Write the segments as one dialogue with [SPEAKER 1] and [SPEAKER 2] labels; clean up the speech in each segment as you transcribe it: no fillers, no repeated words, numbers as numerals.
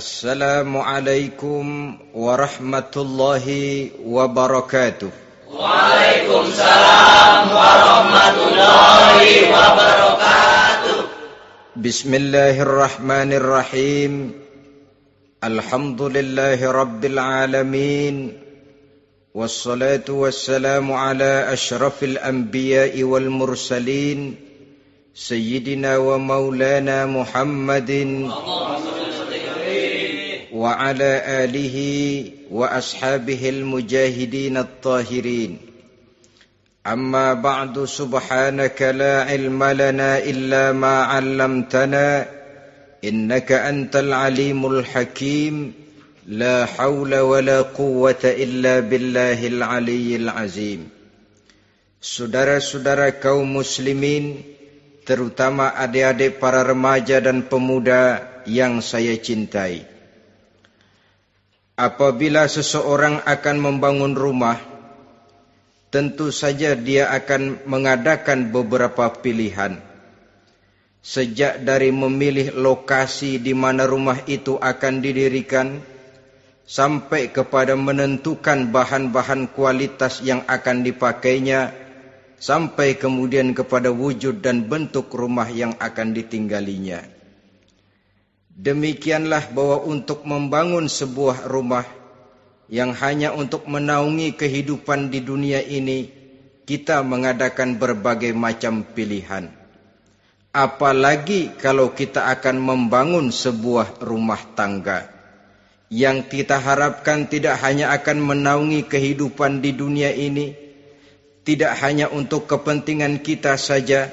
[SPEAKER 1] Assalamualaikum warahmatullahi wabarakatuh.
[SPEAKER 2] Waalaikumsalam warahmatullahi wabarakatuh.
[SPEAKER 1] Bismillahirrahmanirrahim. Alhamdulillahi rabbil alamin. Wassalatu wassalamu ala ashrafil anbiya'i wal mursalin. Sayyidina wa maulana Muhammadin wa ala alihi wa ashabihil mujahidin at-tahirin. Amma ba'du, subhanaka la ilma lana illa ma 'allamtana innaka antal alimul hakim. La haula wa la quwwata illa billahil aliyyil azim. Saudara-saudara kaum muslimin, terutama adik-adik para remaja dan pemuda yang saya cintai. Apabila seseorang akan membangun rumah, tentu saja dia akan mengadakan beberapa pilihan. Sejak dari memilih lokasi di mana rumah itu akan didirikan, sampai kepada menentukan bahan-bahan kualitas yang akan dipakainya, sampai kemudian kepada wujud dan bentuk rumah yang akan ditinggalinya. Demikianlah bahwa untuk membangun sebuah rumah yang hanya untuk menaungi kehidupan di dunia ini, kita mengadakan berbagai macam pilihan. Apalagi kalau kita akan membangun sebuah rumah tangga yang kita harapkan tidak hanya akan menaungi kehidupan di dunia ini, tidak hanya untuk kepentingan kita saja,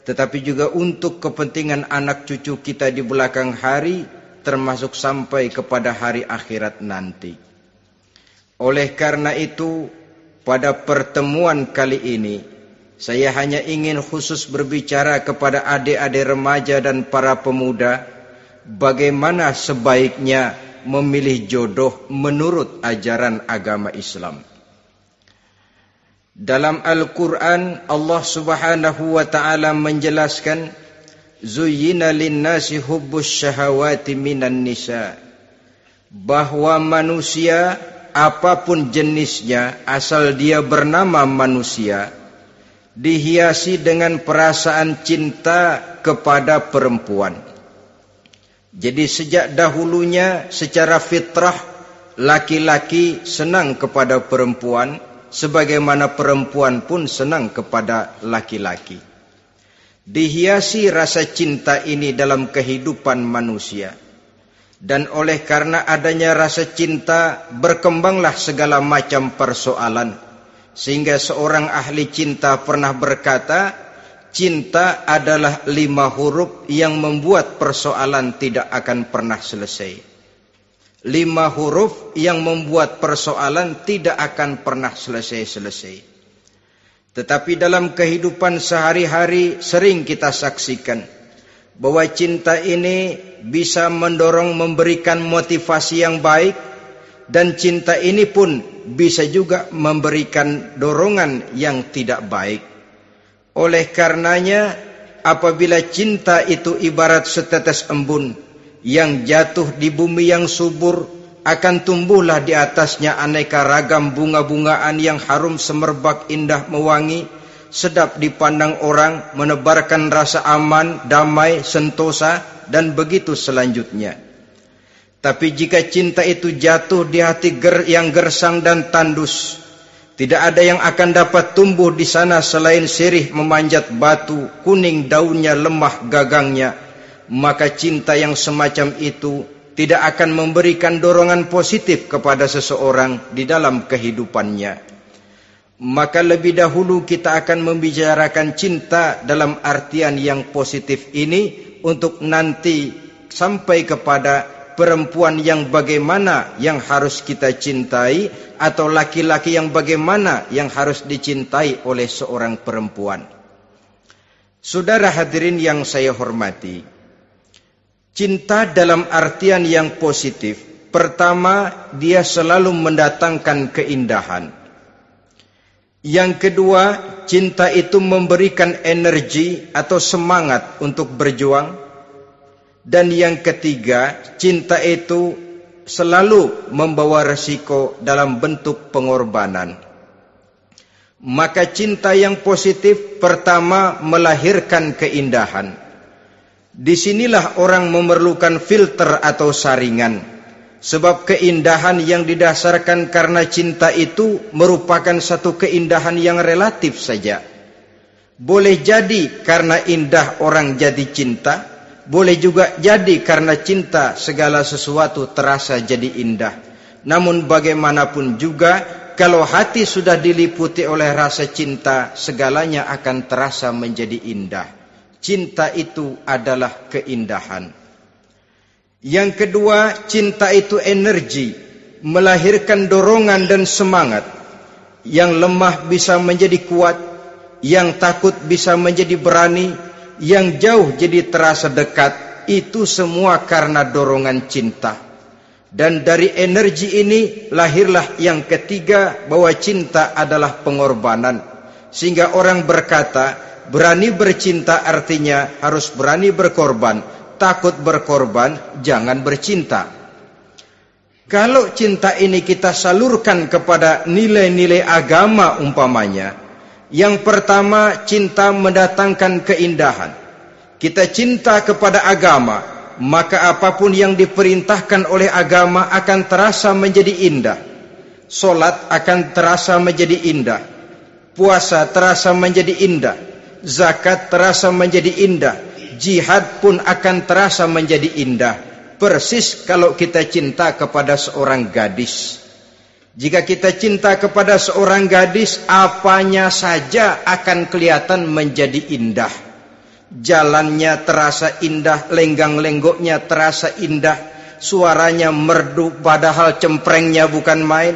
[SPEAKER 1] tetapi juga untuk kepentingan anak cucu kita di belakang hari, termasuk sampai kepada hari akhirat nanti. Oleh karena itu, pada pertemuan kali ini, saya hanya ingin khusus berbicara kepada adik-adik remaja dan para pemuda, bagaimana sebaiknya memilih jodoh menurut ajaran agama Islam. Dalam Al-Quran, Allah subhanahu wa ta'ala menjelaskan, Zuyyina linnasi hubbus syahawati minan nisa. Bahwa manusia, apapun jenisnya, asal dia bernama manusia, dihiasi dengan perasaan cinta kepada perempuan. Jadi sejak dahulunya secara fitrah, laki-laki senang kepada perempuan, sebagaimana perempuan pun senang kepada laki-laki. Dihiasi rasa cinta ini dalam kehidupan manusia. Dan oleh karena adanya rasa cinta, berkembanglah segala macam persoalan. Sehingga seorang ahli cinta pernah berkata, cinta adalah 5 huruf yang membuat persoalan tidak akan pernah selesai. 5 huruf yang membuat persoalan tidak akan pernah selesai-selesai. Tetapi dalam kehidupan sehari-hari sering kita saksikan bahwa cinta ini bisa mendorong, memberikan motivasi yang baik, dan cinta ini pun bisa juga memberikan dorongan yang tidak baik. Oleh karenanya, apabila cinta itu ibarat setetes embun yang jatuh di bumi yang subur, akan tumbuhlah di atasnya aneka ragam bunga-bungaan yang harum semerbak, indah, mewangi, sedap dipandang orang, menebarkan rasa aman, damai, sentosa, dan begitu selanjutnya. Tapi jika cinta itu jatuh di hati yang gersang dan tandus, tidak ada yang akan dapat tumbuh di sana selain sirih memanjat batu, kuning daunnya, lemah gagangnya, maka cinta yang semacam itu tidak akan memberikan dorongan positif kepada seseorang di dalam kehidupannya. Maka lebih dahulu kita akan membicarakan cinta dalam artian yang positif ini, untuk nanti sampai kepada perempuan yang bagaimana yang harus kita cintai, atau laki-laki yang bagaimana yang harus dicintai oleh seorang perempuan. Saudara hadirin yang saya hormati, cinta dalam artian yang positif, pertama, dia selalu mendatangkan keindahan. Yang kedua, cinta itu memberikan energi atau semangat untuk berjuang. Dan yang ketiga, cinta itu selalu membawa resiko dalam bentuk pengorbanan. Maka cinta yang positif pertama melahirkan keindahan. Disinilah orang memerlukan filter atau saringan. Sebab keindahan yang didasarkan karena cinta itu merupakan satu keindahan yang relatif saja. Boleh jadi karena indah orang jadi cinta, boleh juga jadi karena cinta segala sesuatu terasa jadi indah. Namun bagaimanapun juga, kalau hati sudah diliputi oleh rasa cinta, segalanya akan terasa menjadi indah. Cinta itu adalah keindahan. Yang kedua, cinta itu energi, melahirkan dorongan dan semangat. Yang lemah bisa menjadi kuat, yang takut bisa menjadi berani, yang jauh jadi terasa dekat. Itu semua karena dorongan cinta. Dan dari energi ini lahirlah yang ketiga, bahwa cinta adalah pengorbanan. Sehingga orang berkata, berani bercinta artinya harus berani berkorban. Takut berkorban, jangan bercinta. Kalau cinta ini kita salurkan kepada nilai-nilai agama umpamanya, yang pertama, cinta mendatangkan keindahan. Kita cinta kepada agama, maka apapun yang diperintahkan oleh agama akan terasa menjadi indah. Solat akan terasa menjadi indah, puasa terasa menjadi indah, zakat terasa menjadi indah, jihad pun akan terasa menjadi indah. Persis kalau kita cinta kepada seorang gadis. Jika kita cinta kepada seorang gadis, apanya saja akan kelihatan menjadi indah. Jalannya terasa indah, lenggang-lenggoknya terasa indah, suaranya merdu padahal cemprengnya bukan main.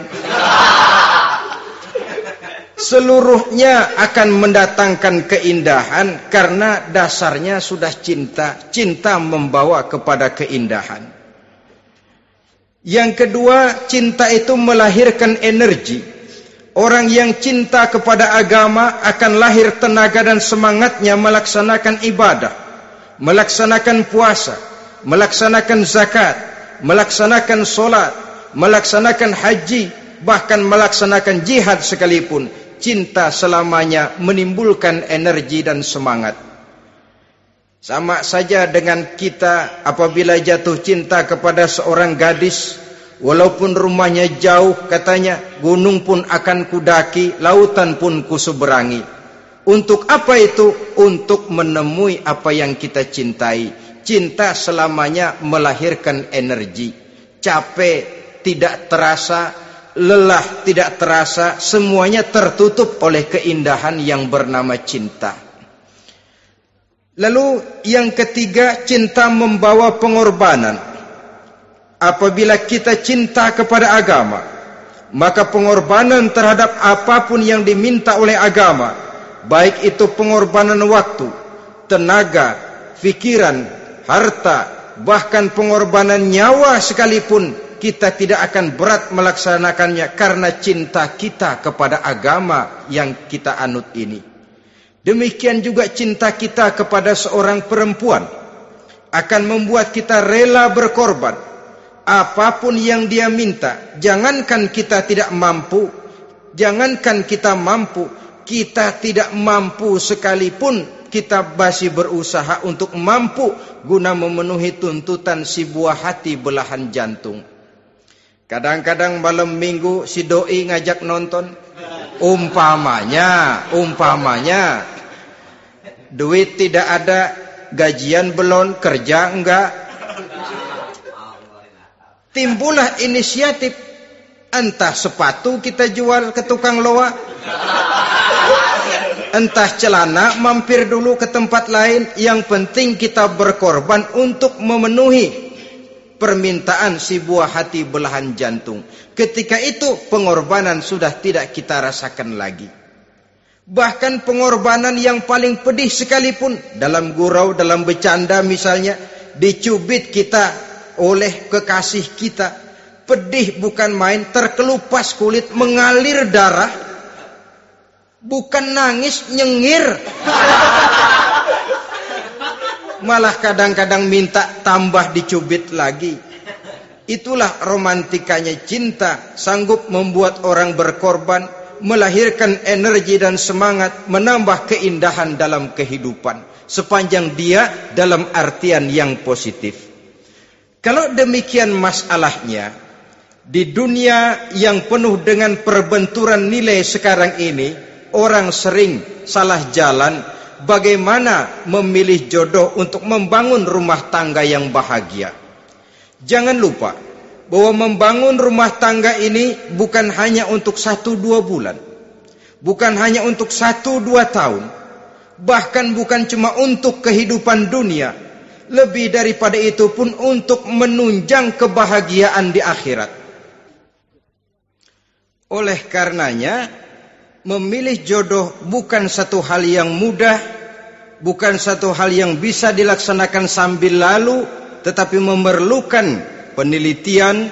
[SPEAKER 1] Seluruhnya akan mendatangkan keindahan karena dasarnya sudah cinta. Cinta membawa kepada keindahan. Yang kedua, cinta itu melahirkan energi. Orang yang cinta kepada agama akan lahir tenaga dan semangatnya melaksanakan ibadah, melaksanakan puasa, melaksanakan zakat, melaksanakan solat, melaksanakan haji, bahkan melaksanakan jihad sekalipun. Cinta selamanya menimbulkan energi dan semangat. Sama saja dengan kita apabila jatuh cinta kepada seorang gadis, walaupun rumahnya jauh, katanya, gunung pun akan kudaki, lautan pun kuseberangi. Untuk apa itu? Untuk menemui apa yang kita cintai. Cinta selamanya melahirkan energi. Capek tidak terasa, lelah tidak terasa, semuanya tertutup oleh keindahan yang bernama cinta. Lalu yang ketiga, cinta membawa pengorbanan. Apabila kita cinta kepada agama, maka pengorbanan terhadap apapun yang diminta oleh agama, baik itu pengorbanan waktu, tenaga, pikiran, harta, bahkan pengorbanan nyawa sekalipun, kita tidak akan berat melaksanakannya karena cinta kita kepada agama yang kita anut ini. Demikian juga cinta kita kepada seorang perempuan akan membuat kita rela berkorban. Apapun yang dia minta, jangankan kita tidak mampu, jangankan kita mampu, kita tidak mampu sekalipun, kita masih berusaha untuk mampu guna memenuhi tuntutan si buah hati belahan jantung. Kadang-kadang malam minggu si doi ngajak nonton. Umpamanya duit tidak ada, gajian belum, kerja enggak. Timbullah inisiatif, entah sepatu kita jual ke tukang loa, entah celana mampir dulu ke tempat lain. Yang penting kita berkorban untuk memenuhi permintaan si buah hati belahan jantung. Ketika itu pengorbanan sudah tidak kita rasakan lagi. Bahkan pengorbanan yang paling pedih sekalipun, dalam gurau, dalam bercanda misalnya, dicubit kita oleh kekasih kita, pedih bukan main, terkelupas kulit, mengalir darah, bukan nangis, nyengir. malah kadang-kadang minta tambah dicubit lagi. Itulah romantikanya cinta, sanggup membuat orang berkorban, melahirkan energi dan semangat, menambah keindahan dalam kehidupan, sepanjang dia dalam artian yang positif. Kalau demikian masalahnya, di dunia yang penuh dengan perbenturan nilai sekarang ini, orang sering salah jalan bagaimana memilih jodoh untuk membangun rumah tangga yang bahagia. Jangan lupa bahwa membangun rumah tangga ini bukan hanya untuk 1-2 bulan, bukan hanya untuk 1-2 tahun, bahkan bukan cuma untuk kehidupan dunia, lebih daripada itu pun untuk menunjang kebahagiaan di akhirat. Oleh karenanya, memilih jodoh bukan satu hal yang mudah, bukan satu hal yang bisa dilaksanakan sambil lalu, tetapi memerlukan penelitian,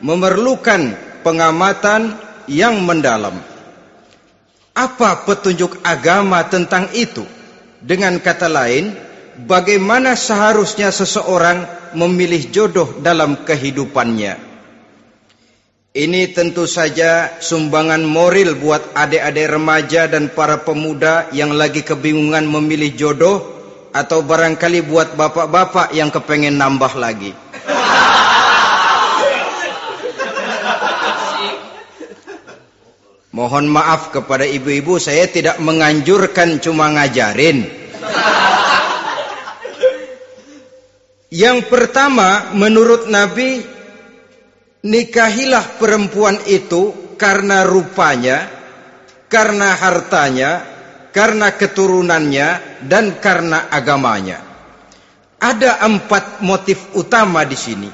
[SPEAKER 1] memerlukan pengamatan yang mendalam. Apa petunjuk agama tentang itu? Dengan kata lain, bagaimana seharusnya seseorang memilih jodoh dalam kehidupannya? Ini tentu saja sumbangan moral buat adik-adik remaja dan para pemuda yang lagi kebingungan memilih jodoh, atau barangkali buat bapak-bapak yang kepengen nambah lagi. Mohon maaf kepada ibu-ibu, saya tidak menganjurkan, cuma ngajarin. Yang pertama, menurut Nabi, nikahilah perempuan itu karena rupanya, karena hartanya, karena keturunannya, dan karena agamanya. Ada 4 motif utama di sini.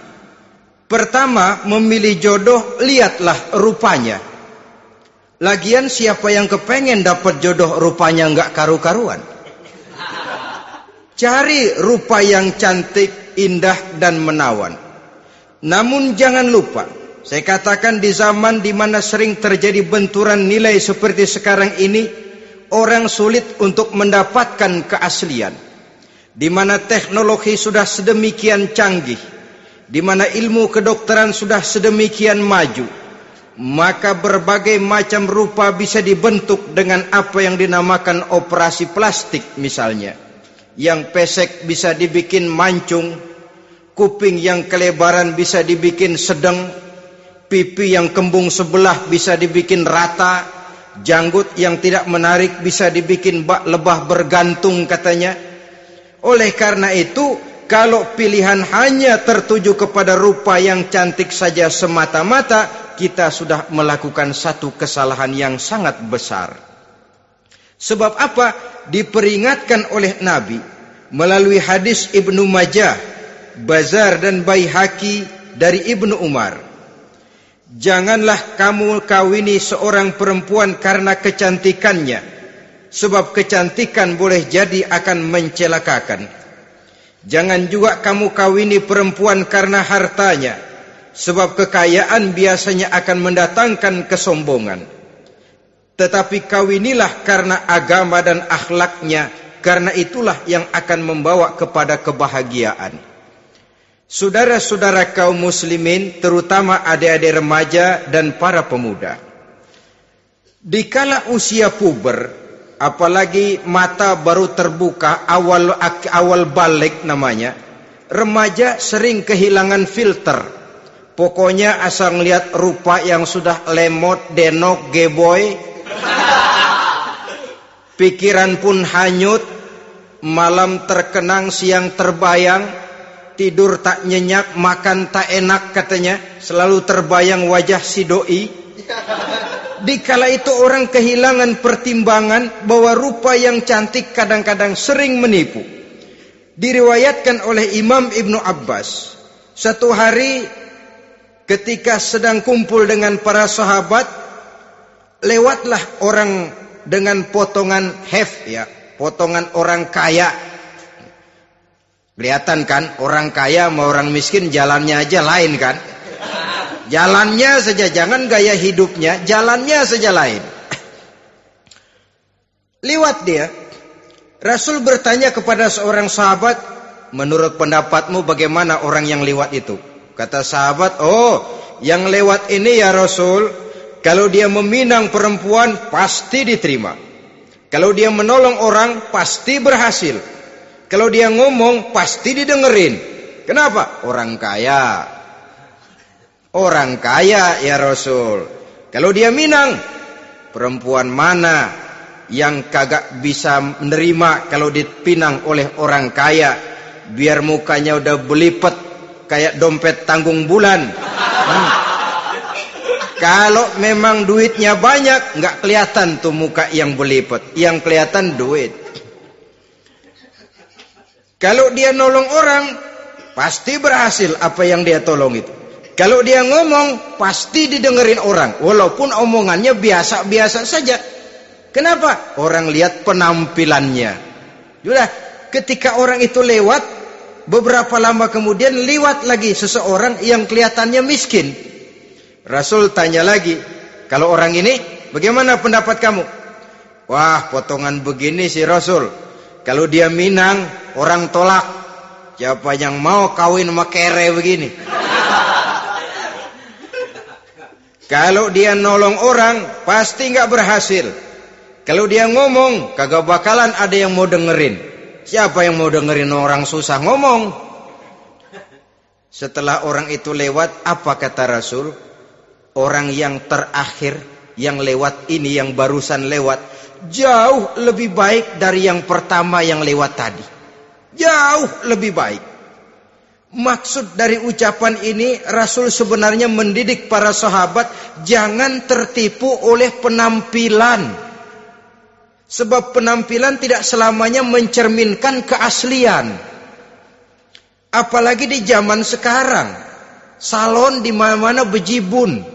[SPEAKER 1] Pertama, memilih jodoh, lihatlah rupanya. Lagian siapa yang kepengen dapat jodoh rupanya enggak karu-karuan? Cari rupa yang cantik, indah, dan menawan. Namun jangan lupa, saya katakan di zaman di mana sering terjadi benturan nilai seperti sekarang ini, orang sulit untuk mendapatkan keaslian. Di mana teknologi sudah sedemikian canggih, di mana ilmu kedokteran sudah sedemikian maju, maka berbagai macam rupa bisa dibentuk dengan apa yang dinamakan operasi plastik misalnya. Yang pesek bisa dibikin mancung, kuping yang kelebaran bisa dibikin sedang, pipi yang kembung sebelah bisa dibikin rata, janggut yang tidak menarik bisa dibikin bak lebah bergantung katanya. Oleh karena itu, kalau pilihan hanya tertuju kepada rupa yang cantik saja semata-mata, kita sudah melakukan satu kesalahan yang sangat besar. Sebab apa? Diperingatkan oleh Nabi melalui hadis Ibnu Majah, Bazar dan Baihaqi dari Ibnu Umar. Janganlah kamu kawini seorang perempuan karena kecantikannya, sebab kecantikan boleh jadi akan mencelakakan. Jangan juga kamu kawini perempuan karena hartanya, sebab kekayaan biasanya akan mendatangkan kesombongan. Tetapi kawinilah karena agama dan akhlaknya, karena itulah yang akan membawa kepada kebahagiaan. Saudara-saudara kaum muslimin, terutama adik-adik remaja dan para pemuda, dikala usia puber, apalagi mata baru terbuka, awal balik namanya, remaja sering kehilangan filter. Pokoknya asal ngelihat rupa yang sudah lemot, denok, geboy, pikiran pun hanyut, malam terkenang, siang terbayang, tidur tak nyenyak, makan tak enak katanya, selalu terbayang wajah si doi. Dikala itu orang kehilangan pertimbangan bahwa rupa yang cantik kadang-kadang sering menipu. Diriwayatkan oleh Imam Ibnu Abbas, satu hari ketika sedang kumpul dengan para sahabat, lewatlah orang dengan potongan potongan orang kaya. Kelihatan kan, orang kaya sama orang miskin jalannya aja lain kan. Jalannya saja, jangan gaya hidupnya, jalannya saja lain. Liwat dia, Rasul bertanya kepada seorang sahabat, menurut pendapatmu bagaimana orang yang lewat itu? Kata sahabat, oh, yang lewat ini ya Rasul, kalau dia meminang perempuan pasti diterima. Kalau dia menolong orang pasti berhasil. Kalau dia ngomong pasti didengerin. Kenapa? Orang kaya. Orang kaya ya Rasul. Kalau dia minang, perempuan mana yang kagak bisa menerima kalau dipinang oleh orang kaya? Biar mukanya udah belipet kayak dompet tanggung bulan. Kalau memang duitnya banyak, nggak kelihatan tuh muka yang belipet, yang kelihatan duit. Kalau dia nolong orang, pasti berhasil apa yang dia tolong itu. Kalau dia ngomong, pasti didengerin orang, walaupun omongannya biasa-biasa saja. Kenapa? Orang lihat penampilannya. Sudah, ketika orang itu lewat, beberapa lama kemudian lewat lagi seseorang yang kelihatannya miskin. Rasul tanya lagi, kalau orang ini bagaimana pendapat kamu? Wah, potongan begini sih Rasul. Kalau dia minang, orang tolak. Siapa yang mau kawin sama kere begini? Kalau dia nolong orang, pasti nggak berhasil. Kalau dia ngomong, kagak bakalan ada yang mau dengerin. Siapa yang mau dengerin orang susah ngomong? Setelah orang itu lewat, apa kata Rasul? Orang yang terakhir, yang lewat ini, yang barusan lewat, jauh lebih baik dari yang pertama yang lewat tadi. Jauh lebih baik. Maksud dari ucapan ini, Rasul sebenarnya mendidik para sahabat jangan tertipu oleh penampilan. Sebab penampilan tidak selamanya mencerminkan keaslian. Apalagi di zaman sekarang, salon di mana-mana bejibun.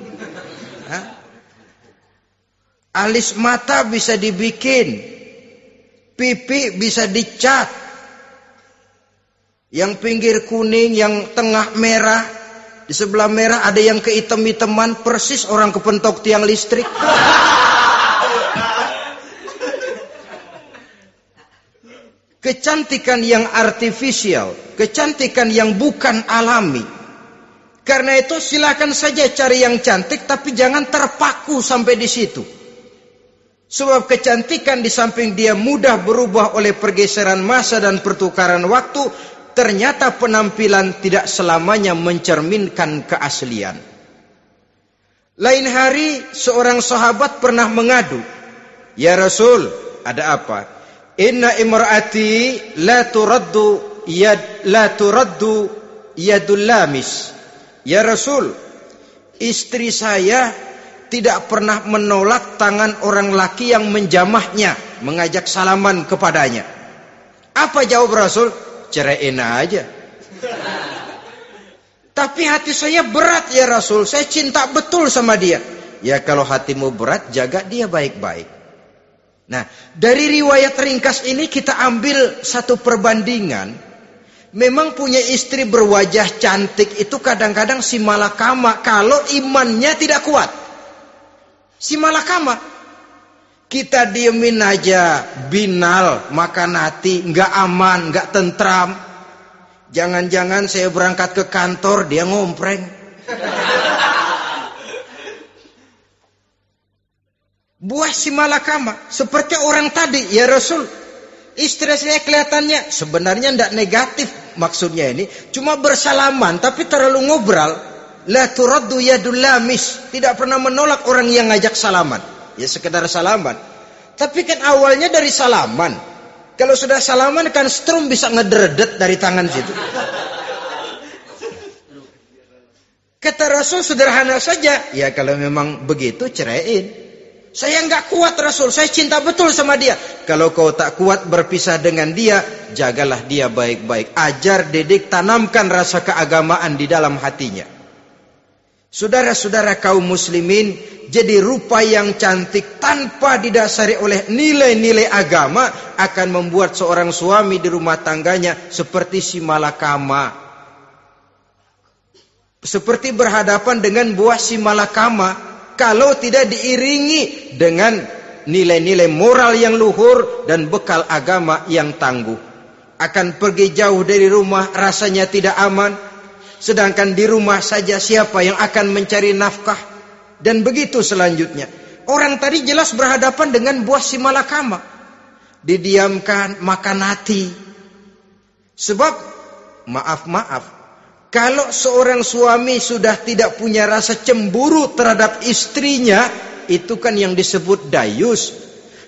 [SPEAKER 1] Alis mata bisa dibikin, pipi bisa dicat, yang pinggir kuning, yang tengah merah, di sebelah merah ada yang kehitam-hitaman, persis orang kepentok tiang listrik. Kecantikan yang artifisial, kecantikan yang bukan alami. Karena itu silakan saja cari yang cantik, tapi jangan terpaku sampai di situ. Sebab kecantikan di samping dia mudah berubah oleh pergeseran masa dan pertukaran waktu, ternyata penampilan tidak selamanya mencerminkan keaslian. Lain hari seorang sahabat pernah mengadu, "Ya Rasul, ada apa? Inna imraati la turaddu yadul lamis." Ya Rasul, istri saya tidak pernah menolak tangan orang laki yang menjamahnya, mengajak salaman kepadanya. Apa jawab Rasul? Ceraiin aja. Tapi hati saya berat ya Rasul, saya cinta betul sama dia. Ya kalau hatimu berat, jaga dia baik-baik. Nah, dari riwayat ringkas ini kita ambil satu perbandingan. Memang punya istri berwajah cantik itu kadang-kadang si malakama kalau imannya tidak kuat. Si malakama. Kita diemin aja, binal, makan hati, nggak aman, nggak tentram. Jangan-jangan saya berangkat ke kantor, dia ngompreng. Buah si malakama, seperti orang tadi, ya Rasul. Istri saya kelihatannya sebenarnya tidak negatif maksudnya ini, cuma bersalaman tapi terlalu ngobrol. La turaddu yadul lamis, tidak pernah menolak orang yang ngajak salaman. Ya sekedar salaman. Tapi kan awalnya dari salaman. Kalau sudah salaman kan strum bisa ngederdet dari tangan situ. Kata Rasul sederhana saja, ya kalau memang begitu ceraiin. Saya nggak kuat Rasul, saya cinta betul sama dia. Kalau kau tak kuat berpisah dengan dia, jagalah dia baik-baik. Ajar, didik, tanamkan rasa keagamaan di dalam hatinya. Saudara-saudara kaum muslimin, jadi rupa yang cantik tanpa didasari oleh nilai-nilai agama akan membuat seorang suami di rumah tangganya seperti si malakama. Seperti berhadapan dengan buah si malakama. Kalau tidak diiringi dengan nilai-nilai moral yang luhur dan bekal agama yang tangguh. akan pergi jauh dari rumah rasanya tidak aman. Sedangkan di rumah saja siapa yang akan mencari nafkah? Dan begitu selanjutnya. Orang tadi jelas berhadapan dengan buah si malakama. Didiamkan, makan hati. Sebab, maaf, kalau seorang suami sudah tidak punya rasa cemburu terhadap istrinya, itu kan yang disebut dayus.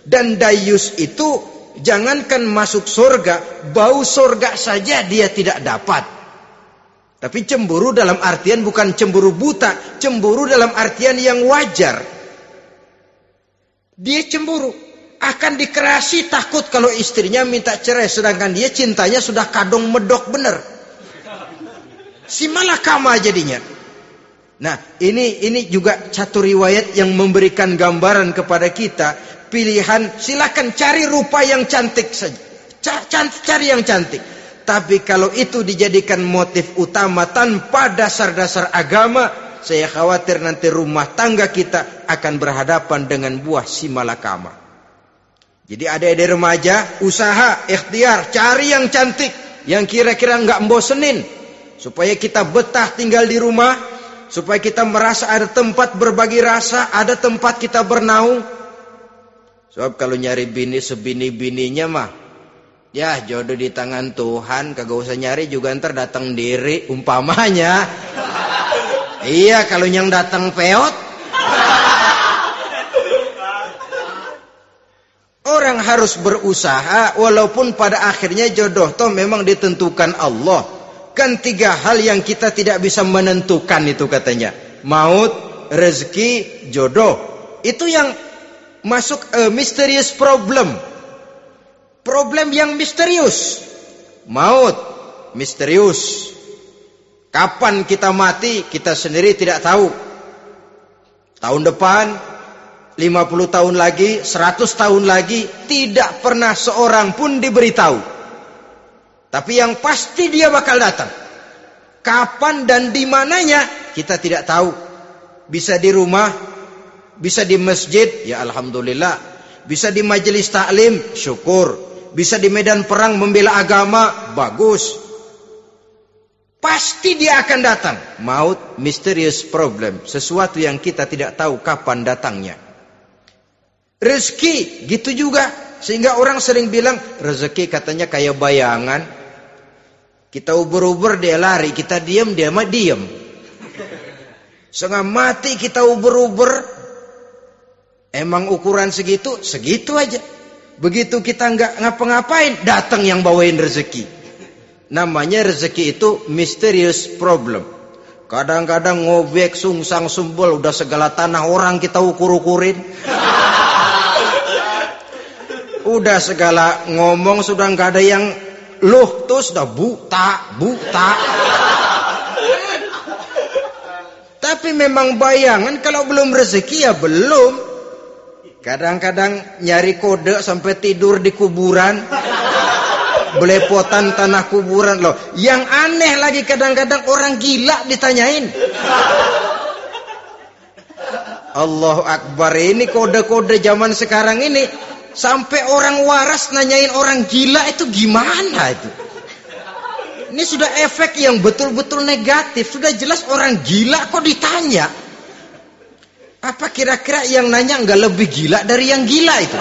[SPEAKER 1] Dan dayus itu, jangankan masuk surga, bau surga saja dia tidak dapat. Tapi cemburu dalam artian bukan cemburu buta, cemburu dalam artian yang wajar. Dia cemburu, akan dikerasi takut kalau istrinya minta cerai, sedangkan dia cintanya sudah kadung medok bener. Si malakama jadinya. Nah, ini juga satu riwayat yang memberikan gambaran kepada kita. Pilihan, silakan cari rupa yang cantik saja. Cari yang cantik. Tapi kalau itu dijadikan motif utama tanpa dasar-dasar agama, saya khawatir nanti rumah tangga kita akan berhadapan dengan buah si malakama. Jadi adik-adik remaja, usaha, ikhtiar, cari yang cantik, yang kira-kira nggak membosenin, supaya kita betah tinggal di rumah, supaya kita merasa ada tempat berbagi rasa, ada tempat kita bernaung. Sebab kalau nyari bini sebini-bininya mah, ya jodoh di tangan Tuhan, kagak usah nyari juga ntar datang diri umpamanya. Iya, kalau yang datang peot. Orang harus berusaha walaupun pada akhirnya jodoh toh memang ditentukan Allah. Kan 3 hal yang kita tidak bisa menentukan itu katanya. Maut, rezeki, jodoh. Itu yang masuk mysterious problem. Problem yang misterius. Maut, misterius. Kapan kita mati, kita sendiri tidak tahu. Tahun depan, 50 tahun lagi, 100 tahun lagi, tidak pernah seorang pun diberitahu. Tapi yang pasti dia bakal datang. Kapan dan di mananya, kita tidak tahu. Bisa di rumah, bisa di masjid, ya alhamdulillah. Bisa di majelis taklim, syukur. Bisa di medan perang membela agama, bagus. Pasti dia akan datang. Maut, mysterious problem. Sesuatu yang kita tidak tahu kapan datangnya. Rezeki, gitu juga. Sehingga orang sering bilang, rezeki katanya kayak bayangan. Kita uber-uber, dia lari. Kita diam, dia mah diam. Setengah mati kita uber-uber. Emang ukuran segitu? Segitu aja. Begitu kita nggak ngapa-ngapain, datang yang bawain rezeki. Namanya rezeki itu mysterious problem. Kadang-kadang ngobek, sungsang, sumbul, udah segala tanah orang kita ukur-ukurin. Udah segala ngomong sudah nggak ada yang loh, tuh sudah buta. Tapi memang bayangan, kalau belum rezeki ya belum. Kadang-kadang nyari kode sampai tidur di kuburan. Belepotan tanah kuburan loh. Yang aneh lagi kadang-kadang orang gila ditanyain. Allahu Akbar, ini kode-kode zaman sekarang ini. Sampai orang waras nanyain orang gila itu gimana itu. Ini sudah efek yang betul-betul negatif. Sudah jelas orang gila kok ditanya. Apa kira-kira yang nanya nggak lebih gila dari yang gila itu?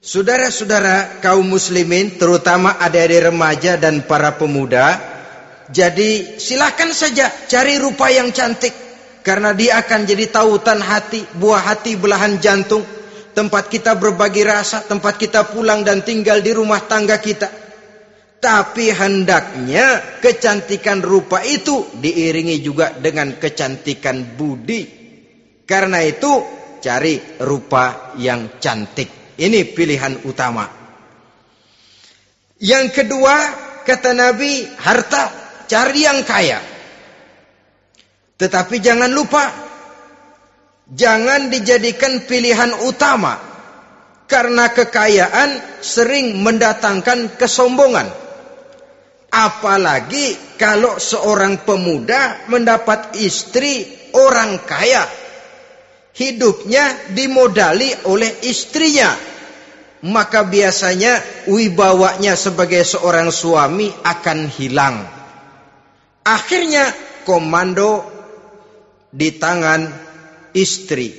[SPEAKER 1] Saudara-saudara kaum muslimin, terutama adik-adik remaja dan para pemuda, jadi silakan saja cari rupa yang cantik, karena dia akan jadi tautan hati, buah hati belahan jantung, tempat kita berbagi rasa, tempat kita pulang dan tinggal di rumah tangga kita. Tapi hendaknya kecantikan rupa itu diiringi juga dengan kecantikan budi. Karena itu cari rupa yang cantik. Ini pilihan utama. Yang kedua, kata Nabi, harta, cari yang kaya. Tetapi jangan lupa, jangan dijadikan pilihan utama. Karena kekayaan sering mendatangkan kesombongan. Apalagi kalau seorang pemuda mendapat istri orang kaya. hidupnya dimodali oleh istrinya, maka biasanya wibawanya sebagai seorang suami akan hilang. Akhirnya komando di tangan istri.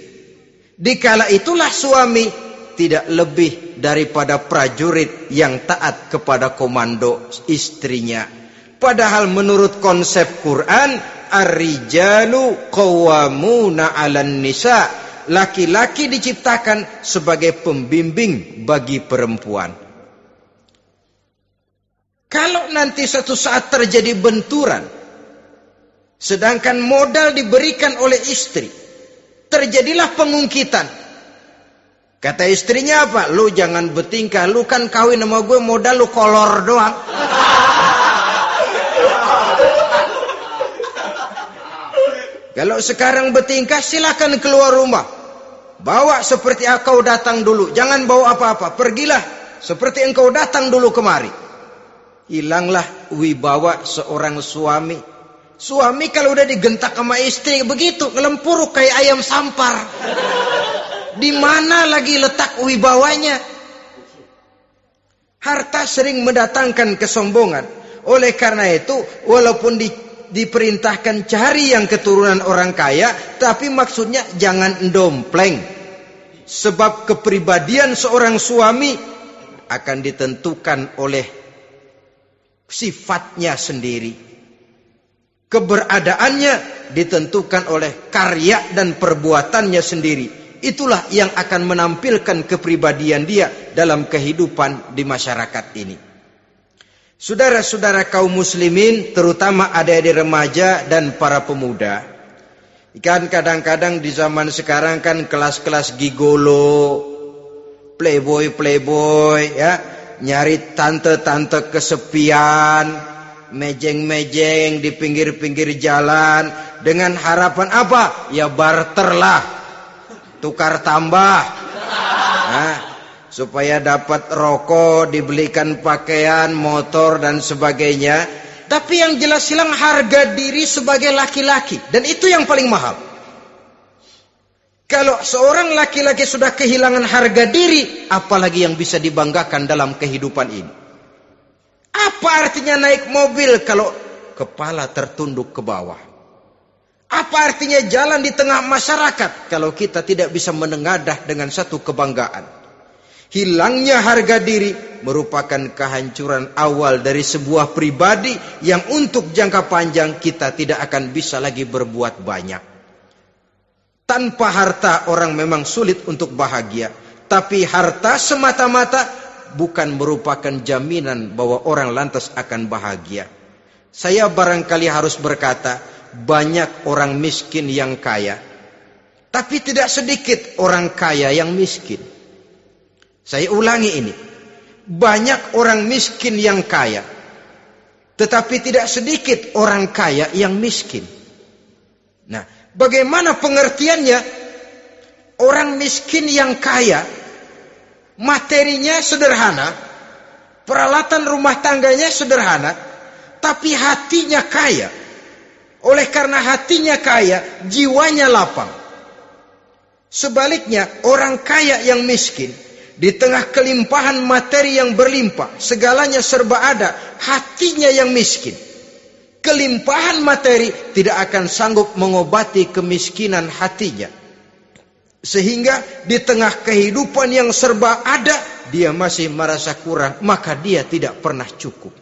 [SPEAKER 1] Dikala itulah suami tidak lebih daripada prajurit yang taat kepada komando istrinya. Padahal menurut konsep Quran, ar-rijalu qawwamuna 'alan nisa, laki-laki diciptakan sebagai pembimbing bagi perempuan. Kalau nanti suatu saat terjadi benturan, sedangkan modal diberikan oleh istri, terjadilah pengungkitan. Kata istrinya apa? Lu jangan bertingkah, lu kan kawin sama gue, modal lu kolor doang. Kalau sekarang bertingkah, silakan keluar rumah. Bawa seperti engkau datang dulu. Jangan bawa apa-apa. Pergilah seperti engkau datang dulu kemari. Hilanglah wibawa seorang suami. Suami kalau udah digentak sama istri begitu, ngelempuruk kayak ayam sampar. Di mana lagi letak wibawanya? Harta sering mendatangkan kesombongan. Oleh karena itu, walaupun diperintahkan cari yang keturunan orang kaya, tapi maksudnya jangan dompleng. Sebab kepribadian seorang suami akan ditentukan oleh sifatnya sendiri. Keberadaannya ditentukan oleh karya dan perbuatannya sendiri. Itulah yang akan menampilkan kepribadian dia dalam kehidupan di masyarakat ini. Saudara-saudara kaum muslimin, terutama adik-adik remaja dan para pemuda, kan kadang-kadang di zaman sekarang kan kelas-kelas gigolo, playboy ya, nyari tante-tante kesepian, mejeng-mejeng di pinggir-pinggir jalan dengan harapan apa? Ya barterlah, tukar tambah. Nah, supaya dapat rokok, dibelikan pakaian, motor dan sebagainya. Tapi yang jelas hilang harga diri sebagai laki-laki, dan itu yang paling mahal. Kalau seorang laki-laki sudah kehilangan harga diri, apalagi yang bisa dibanggakan dalam kehidupan ini? Apa artinya naik mobil kalau kepala tertunduk ke bawah? Apa artinya jalan di tengah masyarakat kalau kita tidak bisa menengadah dengan satu kebanggaan? Hilangnya harga diri merupakan kehancuran awal dari sebuah pribadi yang untuk jangka panjang kita tidak akan bisa lagi berbuat banyak. Tanpa harta orang memang sulit untuk bahagia, tapi harta semata-mata bukan merupakan jaminan bahwa orang lantas akan bahagia. Saya barangkali harus berkata, banyak orang miskin yang kaya, tapi tidak sedikit orang kaya yang miskin. Saya ulangi ini. Banyak orang miskin yang kaya, tetapi tidak sedikit orang kaya yang miskin. Nah, bagaimana pengertiannya? Orang miskin yang kaya, materinya sederhana, peralatan rumah tangganya sederhana, tapi hatinya kaya. Oleh karena hatinya kaya, jiwanya lapang. Sebaliknya, orang kaya yang miskin, di tengah kelimpahan materi yang berlimpah, segalanya serba ada, hatinya yang miskin. Kelimpahan materi tidak akan sanggup mengobati kemiskinan hatinya. Sehingga di tengah kehidupan yang serba ada, dia masih merasa kurang, maka dia tidak pernah cukup.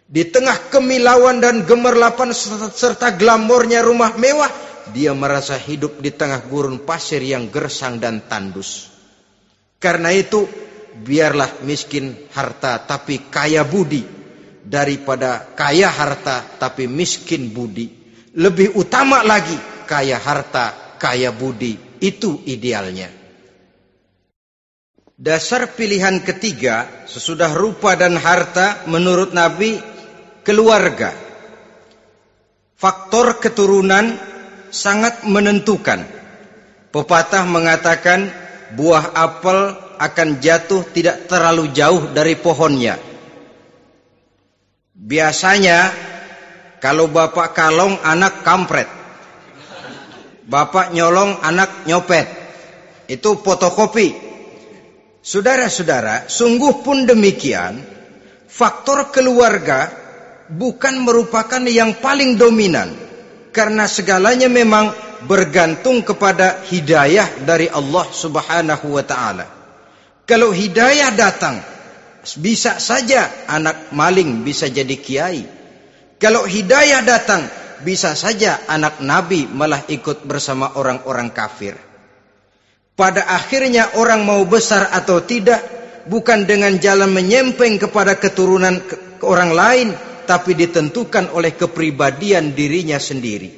[SPEAKER 1] Di tengah kemilauan dan gemerlapan serta glamornya rumah mewah, dia merasa hidup di tengah gurun pasir yang gersang dan tandus. Karena itu, biarlah miskin harta tapi kaya budi, daripada kaya harta tapi miskin budi. Lebih utama lagi kaya harta, kaya budi. Itu idealnya. Dasar pilihan ketiga sesudah rupa dan harta menurut Nabi, keluarga. Faktor keturunan sangat menentukan. Pepatah mengatakan, buah apel akan jatuh tidak terlalu jauh dari pohonnya. Biasanya kalau bapak kalong, anak kampret. Bapak nyolong, anak nyopet. Itu fotokopi. Saudara-saudara, sungguh pun demikian, faktor keluarga bukan merupakan yang paling dominan. Karena segalanya memang bergantung kepada hidayah dari Allah Subhanahu wa ta'ala. Kalau hidayah datang, bisa saja anak maling bisa jadi kiai. Kalau hidayah datang, bisa saja anak Nabi malah ikut bersama orang-orang kafir. Pada akhirnya orang mau besar atau tidak, bukan dengan jalan menyempeng kepada keturunan orang lain, tapi ditentukan oleh kepribadian dirinya sendiri.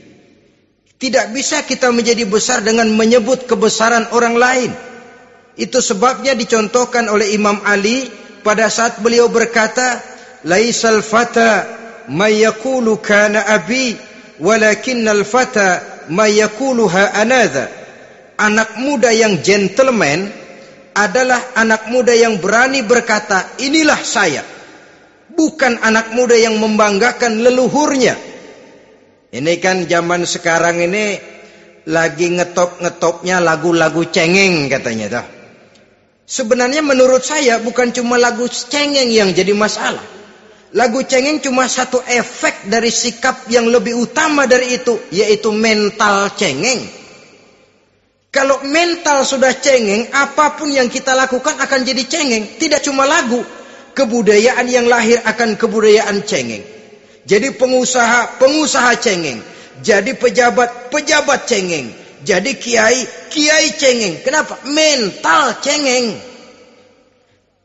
[SPEAKER 1] Tidak bisa kita menjadi besar dengan menyebut kebesaran orang lain. Itu sebabnya dicontohkan oleh Imam Ali pada saat beliau berkata, "Laisal fata may yaqulu kana abi, walakinnal fata may yaquluha anadha." Anak muda yang gentleman adalah anak muda yang berani berkata, "Inilah saya." Bukan anak muda yang membanggakan leluhurnya. Ini kan zaman sekarang ini lagi ngetop-ngetopnya lagu-lagu cengeng katanya dah. Sebenarnya menurut saya bukan cuma lagu cengeng yang jadi masalah. Lagu cengeng cuma satu efek dari sikap yang lebih utama dari itu, yaitu mental cengeng. Kalau mental sudah cengeng, apapun yang kita lakukan akan jadi cengeng. Tidak cuma lagu, kebudayaan yang lahir akan kebudayaan cengeng. Jadi pengusaha cengeng. Jadi pejabat cengeng. Jadi kiai cengeng. Kenapa? Mental cengeng.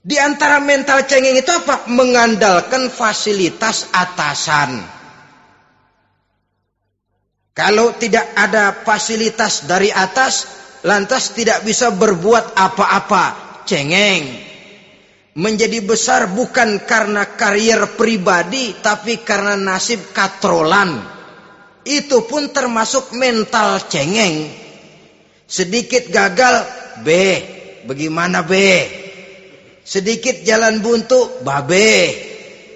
[SPEAKER 1] Di antara mental cengeng itu apa? Mengandalkan fasilitas atasan. Kalau tidak ada fasilitas dari atas, lantas tidak bisa berbuat apa-apa. Cengeng. Menjadi besar bukan karena karier pribadi, tapi karena nasib katrolan. Itu pun termasuk mental cengeng. Sedikit gagal, bagaimana sedikit jalan buntu,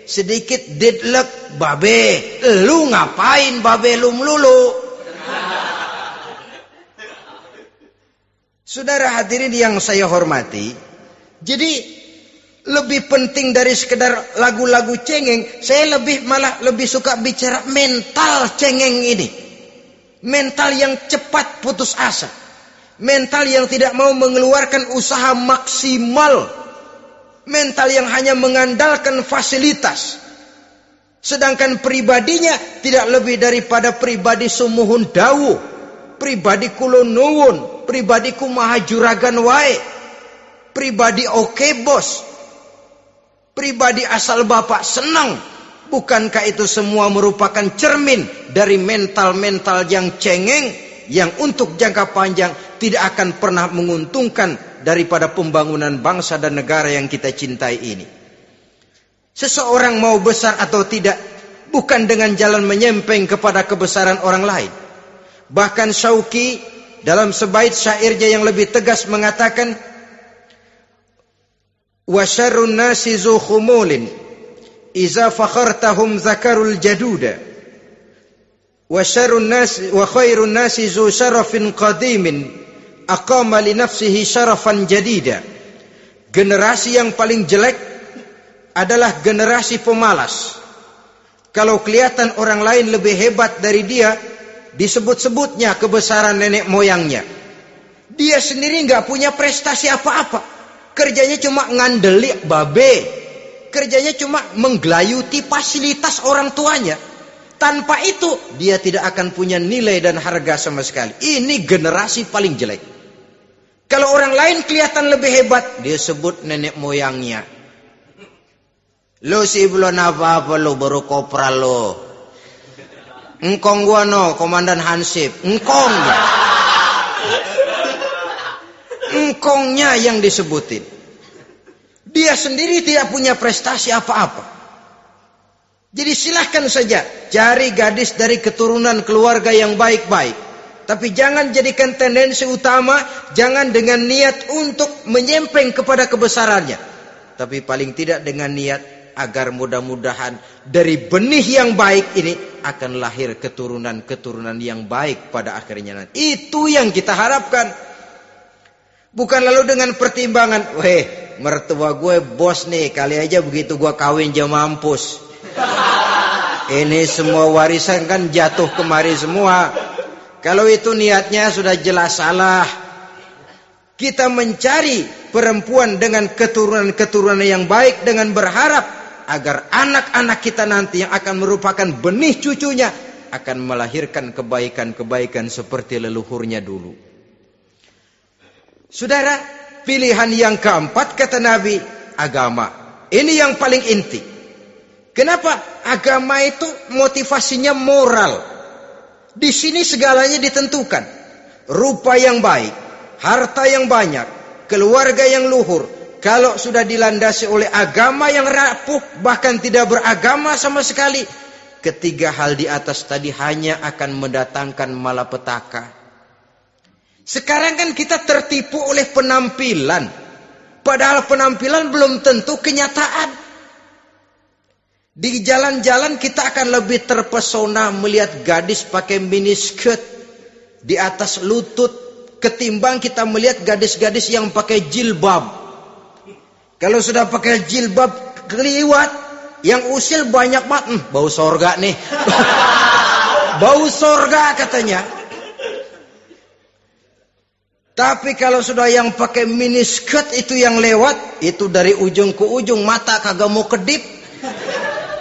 [SPEAKER 1] sedikit deadlock, lu ngapain lu melulu? Saudara hadirin yang saya hormati, jadi lebih penting dari sekedar lagu-lagu cengeng, saya malah lebih suka bicara mental cengeng ini. Mental yang cepat putus asa. Mental yang tidak mau mengeluarkan usaha maksimal. Mental yang hanya mengandalkan fasilitas. Sedangkan pribadinya tidak lebih daripada pribadi sumuhun dawuh, pribadi kulo nuwun, pribadi kumaha juragan wae, pribadi oke bos, pribadi asal bapak senang. Bukankah itu semua merupakan cermin dari mental-mental yang cengeng, yang untuk jangka panjang tidak akan pernah menguntungkan daripada pembangunan bangsa dan negara yang kita cintai ini. Seseorang mau besar atau tidak, bukan dengan jalan menyempeng kepada kebesaran orang lain. Bahkan Syauqi dalam sebaik syairnya yang lebih tegas mengatakan, wa syarrun nasi zu khumulin iza fakhartahum zakarul jaduda wa syarrun nasi wa khairun nasi zu syarafin qadimin aqama li nafsihi syarafan jadida. Generasi yang paling jelek adalah generasi pemalas. Kalau kelihatan orang lain lebih hebat dari dia, disebut-sebutnya kebesaran nenek moyangnya. Dia sendiri nggak punya prestasi apa-apa. Kerjanya cuma ngandeli babe. Kerjanya cuma menggelayuti fasilitas orang tuanya. Tanpa itu dia tidak akan punya nilai dan harga sama sekali. Ini generasi paling jelek. Kalau orang lain kelihatan lebih hebat, dia sebut nenek moyangnya. Lo sih belum apa-apa lo, baru kopral lo. Engkong gua no, komandan Hansip. Engkongnya. Engkongnya yang disebutin. Dia sendiri tidak punya prestasi apa-apa. Jadi silahkan saja cari gadis dari keturunan keluarga yang baik-baik. Tapi jangan jadikan tendensi utama, jangan dengan niat untuk menyempeng kepada kebesarannya. Tapi paling tidak dengan niat agar mudah-mudahan dari benih yang baik ini akan lahir keturunan-keturunan yang baik pada akhirnya nanti. Itu yang kita harapkan. Bukan lalu dengan pertimbangan, mertua gue bos nih, kali aja begitu gue kawin dia mampus. Ini semua warisan kan jatuh kemari semua. Kalau itu niatnya sudah jelas salah. Kita mencari perempuan dengan keturunan-keturunan yang baik dengan berharap agar anak-anak kita nanti yang akan merupakan benih cucunya akan melahirkan kebaikan-kebaikan seperti leluhurnya dulu. Saudara, pilihan yang keempat kata Nabi, agama. Ini yang paling inti. Kenapa? Agama itu motivasinya moral. Di sini segalanya ditentukan. Rupa yang baik, harta yang banyak, keluarga yang luhur. Kalau sudah dilandasi oleh agama yang rapuh, bahkan tidak beragama sama sekali, ketiga hal di atas tadi hanya akan mendatangkan malapetaka. Sekarang kan kita tertipu oleh penampilan. Padahal penampilan belum tentu kenyataan. Di jalan-jalan kita akan lebih terpesona melihat gadis pakai miniskirt di atas lutut ketimbang kita melihat gadis-gadis yang pakai jilbab. Kalau sudah pakai jilbab keliwat, yang usil banyak banget, bau sorga nih. Bau sorga katanya. Tapi kalau sudah yang pakai miniskirt itu yang lewat, itu dari ujung ke ujung mata kagak mau kedip.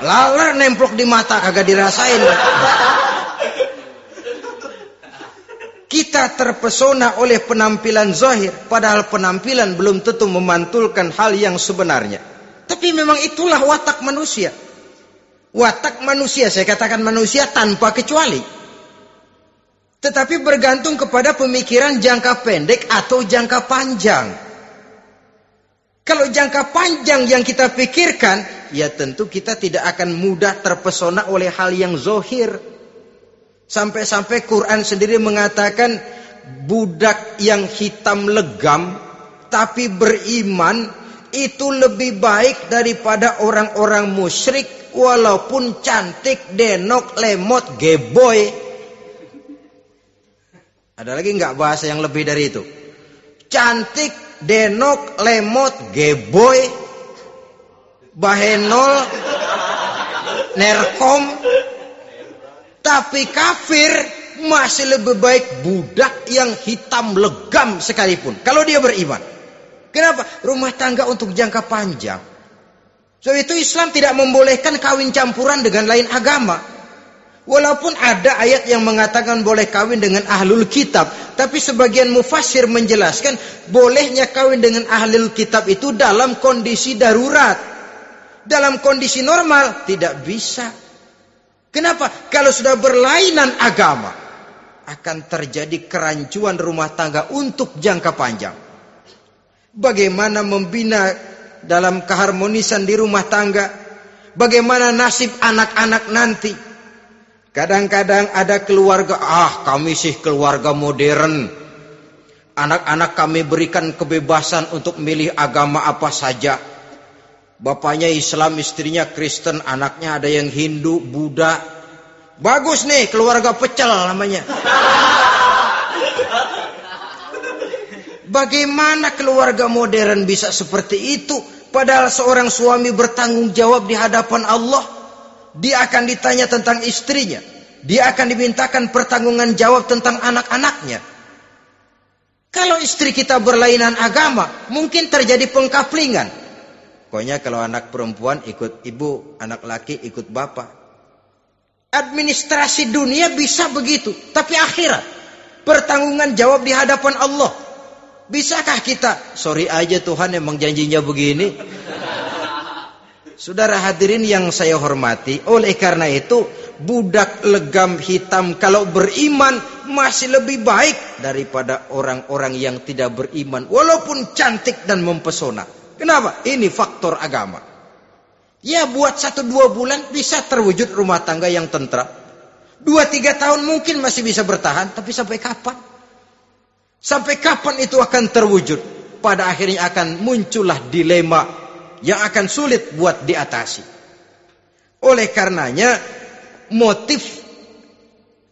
[SPEAKER 1] Laler nemplok di mata kagak dirasain. Kita terpesona oleh penampilan zahir, padahal penampilan belum tentu memantulkan hal yang sebenarnya. Tapi memang itulah watak manusia. Watak manusia, saya katakan manusia tanpa kecuali. Tetapi bergantung kepada pemikiran jangka pendek atau jangka panjang. Kalau jangka panjang yang kita pikirkan, ya tentu kita tidak akan mudah terpesona oleh hal yang zahir. Sampai-sampai Quran sendiri mengatakan budak yang hitam legam tapi beriman itu lebih baik daripada orang-orang musyrik walaupun cantik, denok, lemot, geboy. Ada lagi nggak bahasa yang lebih dari itu? Cantik, denok, lemot, geboy, bahenol, nerkom. Tapi kafir masih lebih baik budak yang hitam legam sekalipun. Kalau dia beriman. Kenapa? Rumah tangga untuk jangka panjang. So itu Islam tidak membolehkan kawin campuran dengan lain agama. Walaupun ada ayat yang mengatakan boleh kawin dengan ahlul kitab. Tapi sebagian mufassir menjelaskan bolehnya kawin dengan ahlul kitab itu dalam kondisi darurat. Dalam kondisi normal tidak bisa. Kenapa? Kalau sudah berlainan agama, akan terjadi kerancuan rumah tangga untuk jangka panjang. Bagaimana membina dalam keharmonisan di rumah tangga? Bagaimana nasib anak-anak nanti? Kadang-kadang ada keluarga, kami sih keluarga modern. Anak-anak kami berikan kebebasan untuk milih agama apa saja. Bapaknya Islam, istrinya Kristen, anaknya ada yang Hindu, Buddha. Bagus nih, keluarga pecel namanya. Bagaimana keluarga modern bisa seperti itu? Padahal seorang suami bertanggung jawab di hadapan Allah. Dia akan ditanya tentang istrinya. Dia akan dimintakan pertanggungan jawab tentang anak-anaknya. Kalau istri kita berlainan agama, mungkin terjadi pengkaplingan. Pokoknya kalau anak perempuan ikut ibu, anak laki ikut bapak. Administrasi dunia bisa begitu, tapi akhirat pertanggungan jawab di hadapan Allah. Bisakah kita? Sorry aja Tuhan emang janjinya begini. Saudara hadirin yang saya hormati, oleh karena itu budak legam hitam kalau beriman masih lebih baik daripada orang-orang yang tidak beriman walaupun cantik dan mempesona. Kenapa? Ini faktor agama. Ya buat 1-2 bulan bisa terwujud rumah tangga yang tentram. 2-3 tahun mungkin masih bisa bertahan. Tapi sampai kapan? Sampai kapan itu akan terwujud? Pada akhirnya akan muncullah dilema yang akan sulit buat diatasi. Oleh karenanya motif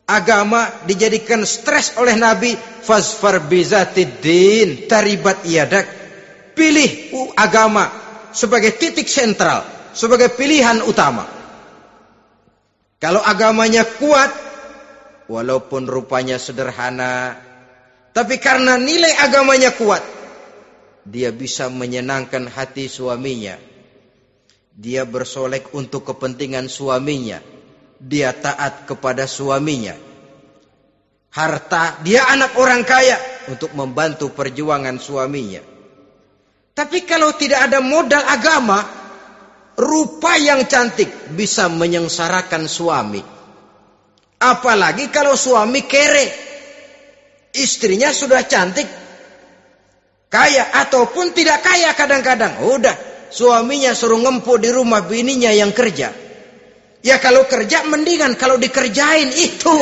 [SPEAKER 1] agama dijadikan stres oleh Nabi. Fasfar bizatiddin taribat yadak. Pilih agama sebagai titik sentral, sebagai pilihan utama. Kalau agamanya kuat, walaupun rupanya sederhana, tapi karena nilai agamanya kuat, dia bisa menyenangkan hati suaminya. Dia bersolek untuk kepentingan suaminya. Dia taat kepada suaminya. Harta, dia anak orang kaya untuk membantu perjuangan suaminya. Tapi kalau tidak ada modal agama, rupa yang cantik bisa menyengsarakan suami. Apalagi kalau suami kere. Istrinya sudah cantik, kaya ataupun tidak kaya kadang-kadang. Udah, suaminya suruh ngempuk di rumah, bininya yang kerja. Ya kalau kerja mendingan kalau dikerjain itu.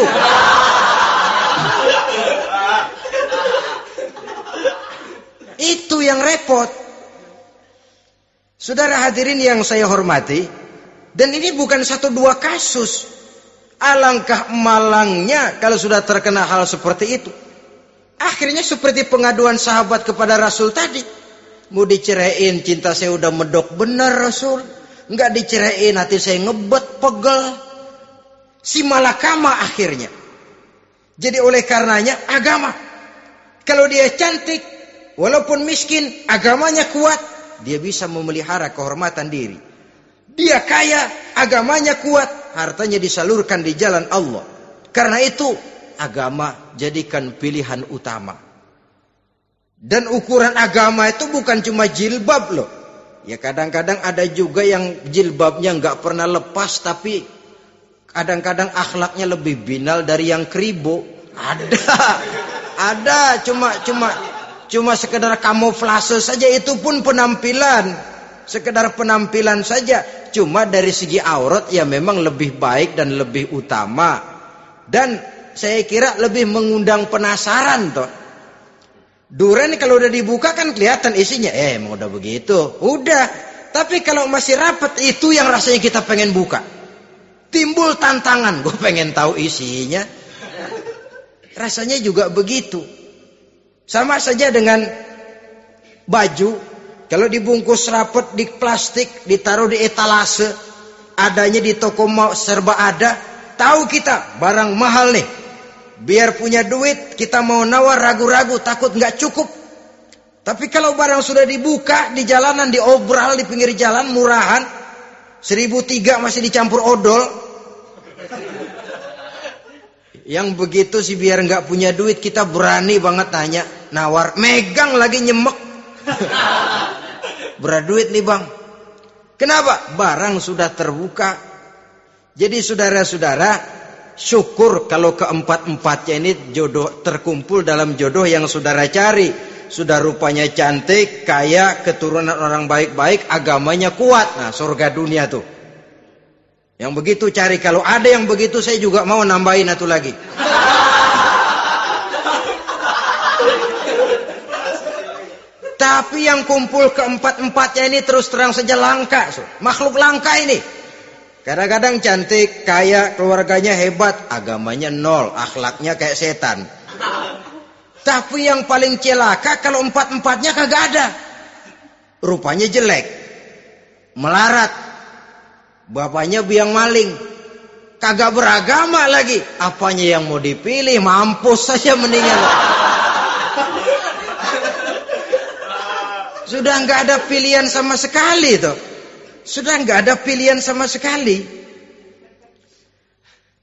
[SPEAKER 1] Itu yang repot. Saudara hadirin yang saya hormati, dan ini bukan satu dua kasus. Alangkah malangnya kalau sudah terkena hal seperti itu. Akhirnya seperti pengaduan sahabat kepada Rasul tadi. Mau diceraiin, cinta saya udah medok bener Rasul. Enggak diceraiin, hati saya ngebet, pegel. Si malakama akhirnya. Jadi oleh karenanya agama. Kalau dia cantik, walaupun miskin, agamanya kuat, dia bisa memelihara kehormatan diri. Dia kaya, agamanya kuat, hartanya disalurkan di jalan Allah. Karena itu, agama jadikan pilihan utama. Dan ukuran agama itu bukan cuma jilbab loh. Ya kadang-kadang ada juga yang jilbabnya nggak pernah lepas, tapi kadang-kadang akhlaknya lebih binal dari yang keribo. Ada cuma sekedar kamuflase saja, itu pun penampilan. Sekedar penampilan saja. Cuma dari segi aurat ya memang lebih baik dan lebih utama. Dan saya kira lebih mengundang penasaran toh. Duren kalau udah dibuka kan kelihatan isinya. Emang udah begitu. Udah. Tapi kalau masih rapat, itu yang rasanya kita pengen buka. Timbul tantangan. Gue pengen tahu isinya. Rasanya juga begitu. Sama saja dengan baju. Kalau dibungkus rapat di plastik, ditaruh di etalase, adanya di toko serba ada, tahu kita barang mahal nih. Biar punya duit, kita mau nawar ragu-ragu, takut nggak cukup. Tapi kalau barang sudah dibuka di jalanan, diobral di pinggir jalan, murahan, 1.003 masih dicampur odol. Yang begitu sih biar nggak punya duit, kita berani banget tanya, nawar, megang lagi nyemek. Berat duit nih bang. Kenapa? Barang sudah terbuka. Jadi saudara-saudara, syukur kalau keempat-empatnya ini jodoh terkumpul dalam jodoh yang saudara cari. Sudah rupanya cantik, kaya, keturunan orang baik-baik, agamanya kuat. Nah, surga dunia tuh. Yang begitu cari. Kalau ada yang begitu, saya juga mau nambahin satu lagi. Tapi yang kumpul keempat-empatnya ini terus terang saja langka. Makhluk langka ini. Kadang-kadang cantik, kaya, keluarganya hebat, agamanya nol, akhlaknya kayak setan. Tapi yang paling celaka kalau empat-empatnya kagak ada. Rupanya jelek, melarat, bapaknya biang maling, kagak beragama lagi. Apanya yang mau dipilih? Mampus saja mendingan. Sudah nggak ada pilihan sama sekali tuh. Sudah nggak ada pilihan sama sekali.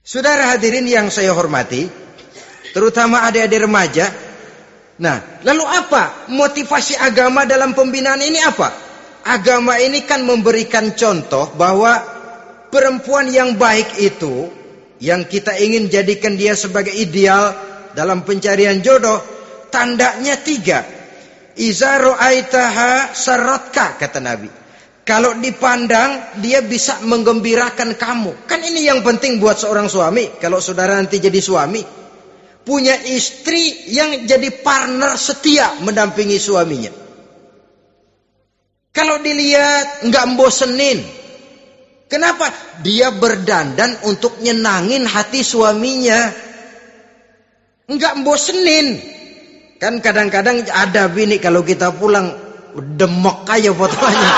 [SPEAKER 1] Saudara hadirin yang saya hormati, terutama adik-adik remaja. Nah, lalu apa motivasi agama dalam pembinaan ini apa? Agama ini kan memberikan contoh bahwa perempuan yang baik itu, yang kita ingin jadikan dia sebagai ideal dalam pencarian jodoh, tandanya 3. Iza ra'aitaha sarratka, kata Nabi. Kalau dipandang, dia bisa menggembirakan kamu. Kan ini yang penting buat seorang suami. Kalau saudara nanti jadi suami, punya istri yang jadi partner setia mendampingi suaminya. Kalau dilihat nggak membosenin, Kenapa? Dia berdandan untuk nyenangin hati suaminya. Enggak bosenin. Kan kadang-kadang ada bini kalau kita pulang demok aja fotonya.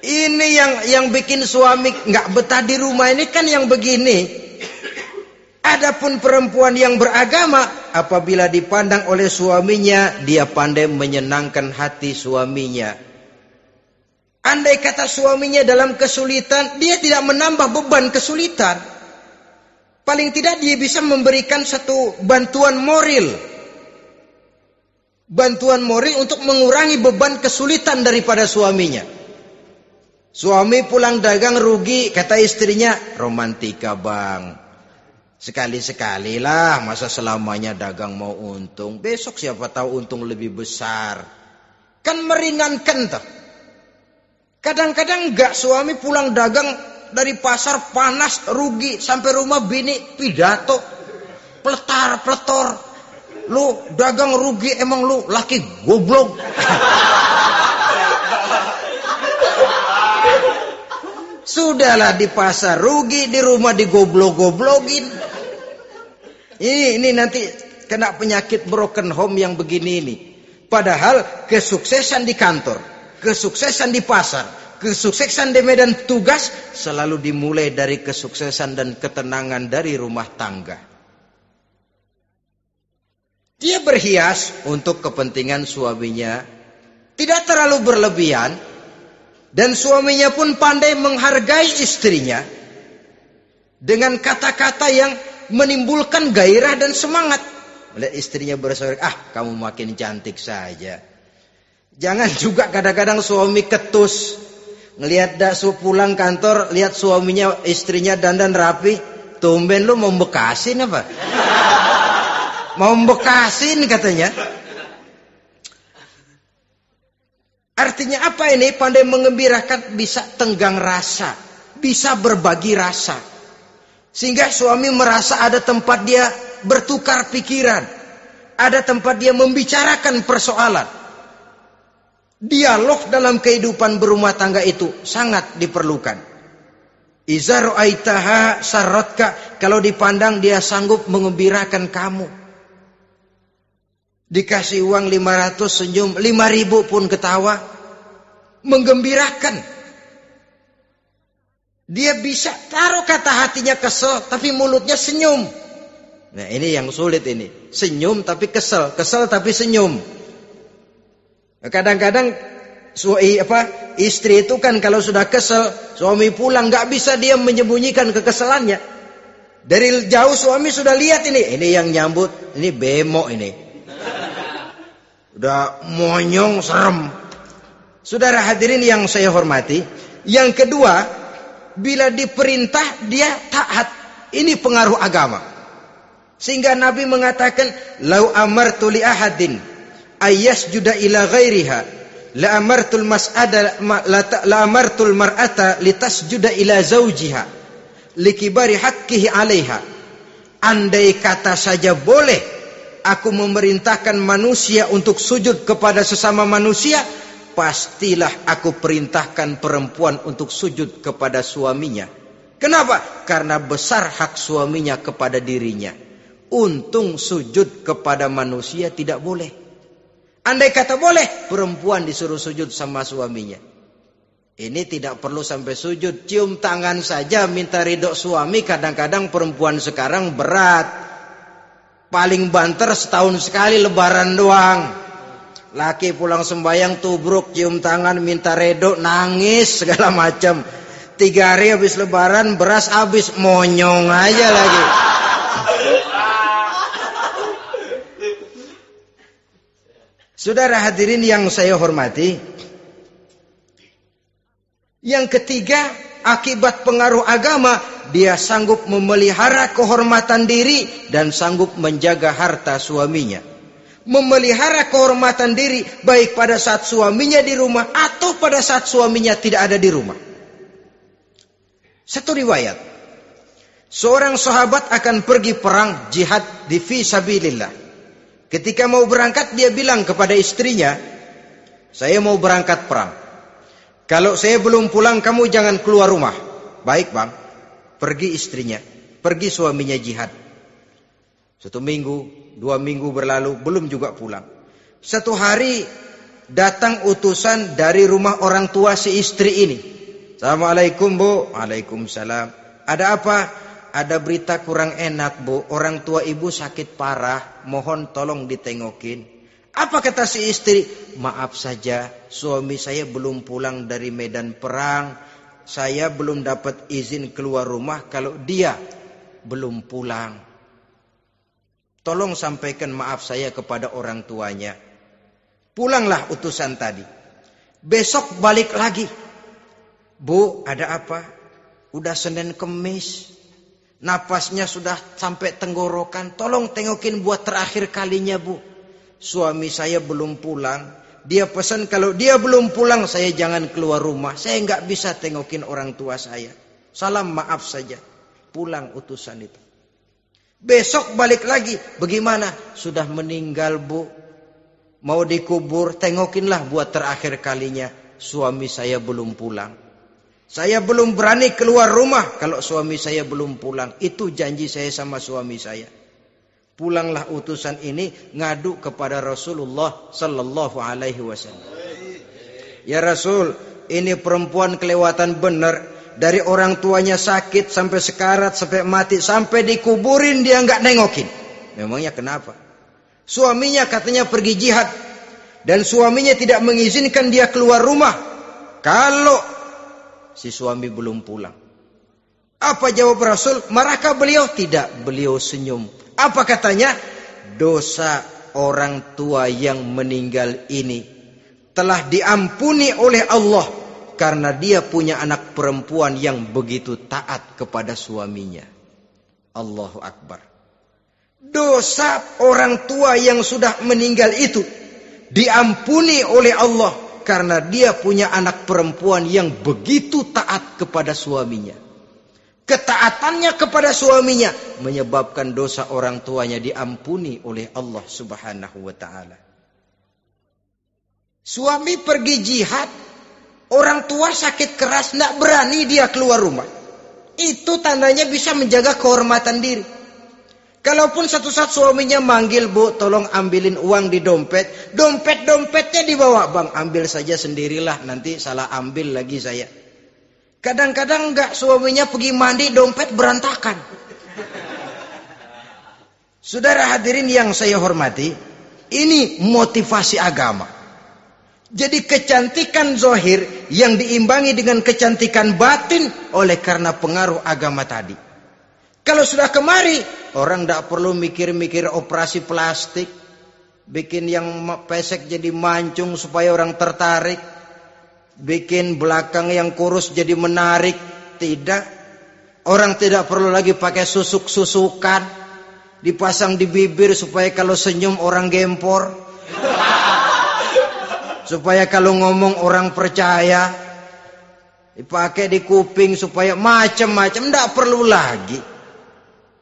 [SPEAKER 1] Ini yang bikin suami nggak betah di rumah ini kan yang begini. Adapun perempuan yang beragama, apabila dipandang oleh suaminya, dia pandai menyenangkan hati suaminya. Andai kata suaminya dalam kesulitan, dia tidak menambah beban kesulitan. Paling tidak dia bisa memberikan satu bantuan moral. Bantuan moral untuk mengurangi beban kesulitan daripada suaminya. Suami pulang dagang rugi, kata istrinya, romantika bang. Sekali-sekali lah, masa selamanya dagang mau untung. Besok siapa tahu untung lebih besar. Kan meringankan toh. Kadang-kadang enggak, suami pulang dagang dari pasar panas, rugi. Sampai rumah bini pidato. Pletar-pletor. Lu dagang rugi, emang lu laki goblok. Sudahlah di pasar rugi, di rumah digoblok-goblokin. Ini nanti kena penyakit broken home yang begini ini. Padahal kesuksesan di kantor, kesuksesan di pasar, kesuksesan di medan tugas selalu dimulai dari kesuksesan dan ketenangan dari rumah tangga. Dia berhias untuk kepentingan suaminya, tidak terlalu berlebihan, dan suaminya pun pandai menghargai istrinya dengan kata-kata yang menimbulkan gairah dan semangat. Melihat istrinya bersorak, kamu makin cantik saja. Jangan juga kadang-kadang suami ketus. Ngelihat pulang kantor, lihat suaminya, istrinya dandan rapi. Tumben lu mau bekasin apa? Mau bekasin katanya. Artinya apa ini? Pandai mengembirakan, bisa tenggang rasa, bisa berbagi rasa. Sehingga suami merasa ada tempat dia bertukar pikiran, ada tempat dia membicarakan persoalan. Dialog dalam kehidupan berumah tangga itu sangat diperlukan. Iza ra'aitaha sarratka, kalau dipandang dia sanggup mengembirakan kamu. Dikasih uang 500 senyum, 5.000 pun ketawa, menggembirakan. Dia bisa taruh kata hatinya kesel, tapi mulutnya senyum. Nah ini yang sulit ini. Senyum tapi kesel, kesel tapi senyum. Kadang-kadang istri itu kan kalau sudah kesel, suami pulang nggak bisa dia menyembunyikan kekesalannya. Dari jauh suami sudah lihat ini yang nyambut, ini bemo ini. Udah monyong, serem. Saudara hadirin yang saya hormati, yang kedua, bila diperintah dia taat. Ini pengaruh agama. Sehingga Nabi mengatakan, "Lau amartu li ahadin ayyasjuda ila ghairiha, la amartul mar'ata litasjuda ila zawjiha, likibari haqqihi 'alaiha." Andai kata saja boleh aku memerintahkan manusia untuk sujud kepada sesama manusia, pastilah aku perintahkan perempuan untuk sujud kepada suaminya. Kenapa? Karena besar hak suaminya kepada dirinya. Untung sujud kepada manusia tidak boleh. Andai kata boleh, perempuan disuruh sujud sama suaminya. Ini tidak perlu sampai sujud, cium tangan saja minta ridho suami. Kadang-kadang perempuan sekarang berat. Paling banter setahun sekali lebaran doang. Laki pulang sembahyang tubruk, cium tangan, minta redo, nangis segala macam. 3 hari habis lebaran, beras habis, monyong aja lagi. Saudara hadirin yang saya hormati, yang ketiga, akibat pengaruh agama, dia sanggup memelihara kehormatan diri dan sanggup menjaga harta suaminya. Memelihara kehormatan diri baik pada saat suaminya di rumah atau pada saat suaminya tidak ada di rumah. Satu riwayat, seorang sahabat akan pergi perang jihad di fi sabilillah. Ketika mau berangkat dia bilang kepada istrinya, saya mau berangkat perang. Kalau saya belum pulang kamu jangan keluar rumah. Baik bang. Pergi istrinya, pergi suaminya jihad. 1 minggu, 2 minggu berlalu, belum juga pulang. Satu hari datang utusan dari rumah orang tua si istri ini. Assalamualaikum bu. Waalaikumsalam. Ada apa? Ada berita kurang enak bu. Orang tua ibu sakit parah. Mohon tolong ditengokin. Apa kata si istri? Maaf saja, suami saya belum pulang dari medan perang. Saya belum dapat izin keluar rumah kalau dia belum pulang. Tolong sampaikan maaf saya kepada orang tuanya. Pulanglah utusan tadi. Besok balik lagi. Bu, ada apa? Udah Senin Kemis. Napasnya sudah sampai tenggorokan. Tolong tengokin buat terakhir kalinya bu. Suami saya belum pulang. Dia pesan kalau dia belum pulang saya jangan keluar rumah. Saya nggak bisa tengokin orang tua saya. Salam maaf saja. Pulang utusan itu. Besok balik lagi. Bagaimana? Sudah meninggal bu. Mau dikubur. Tengokinlah buat terakhir kalinya. Suami saya belum pulang. Saya belum berani keluar rumah kalau suami saya belum pulang. Itu janji saya sama suami saya. Pulanglah utusan ini ngadu kepada Rasulullah sallallahu alaihi wasallam. Ya Rasul, ini perempuan kelewatan benar. Dari orang tuanya sakit sampai sekarat, sampai mati, sampai dikuburin dia nggak nengokin. Memangnya kenapa? Suaminya katanya pergi jihad dan suaminya tidak mengizinkan dia keluar rumah kalau si suami belum pulang. Apa jawab Rasul? Marahkah beliau? Tidak, beliau senyum. Apa katanya? Dosa orang tua yang meninggal ini telah diampuni oleh Allah karena dia punya anak perempuan yang begitu taat kepada suaminya. Allahu Akbar. Dosa orang tua yang sudah meninggal itu diampuni oleh Allah karena dia punya anak perempuan yang begitu taat kepada suaminya. Ketaatannya kepada suaminya menyebabkan dosa orang tuanya diampuni oleh Allah Subhanahu wa taala. Suami pergi jihad, orang tua sakit keras, tidak berani dia keluar rumah. Itu tandanya bisa menjaga kehormatan diri. Kalaupun satu saat suaminya manggil, bu, tolong ambilin uang di dompet. Dompetnya dibawa, bang, ambil saja sendirilah, nanti salah ambil lagi saya. Kadang-kadang enggak, suaminya pergi mandi, dompet berantakan. Saudara hadirin yang saya hormati, ini motivasi agama. Jadi kecantikan zahir yang diimbangi dengan kecantikan batin oleh karena pengaruh agama tadi. Kalau sudah kemari, orang tidak perlu mikir-mikir operasi plastik, bikin yang pesek jadi mancung supaya orang tertarik, bikin belakang yang kurus jadi menarik. Tidak. Orang tidak perlu lagi pakai susuk-susukan, dipasang di bibir supaya kalau senyum orang gempor, supaya kalau ngomong orang percaya, dipakai di kuping supaya macam-macam. Tidak perlu lagi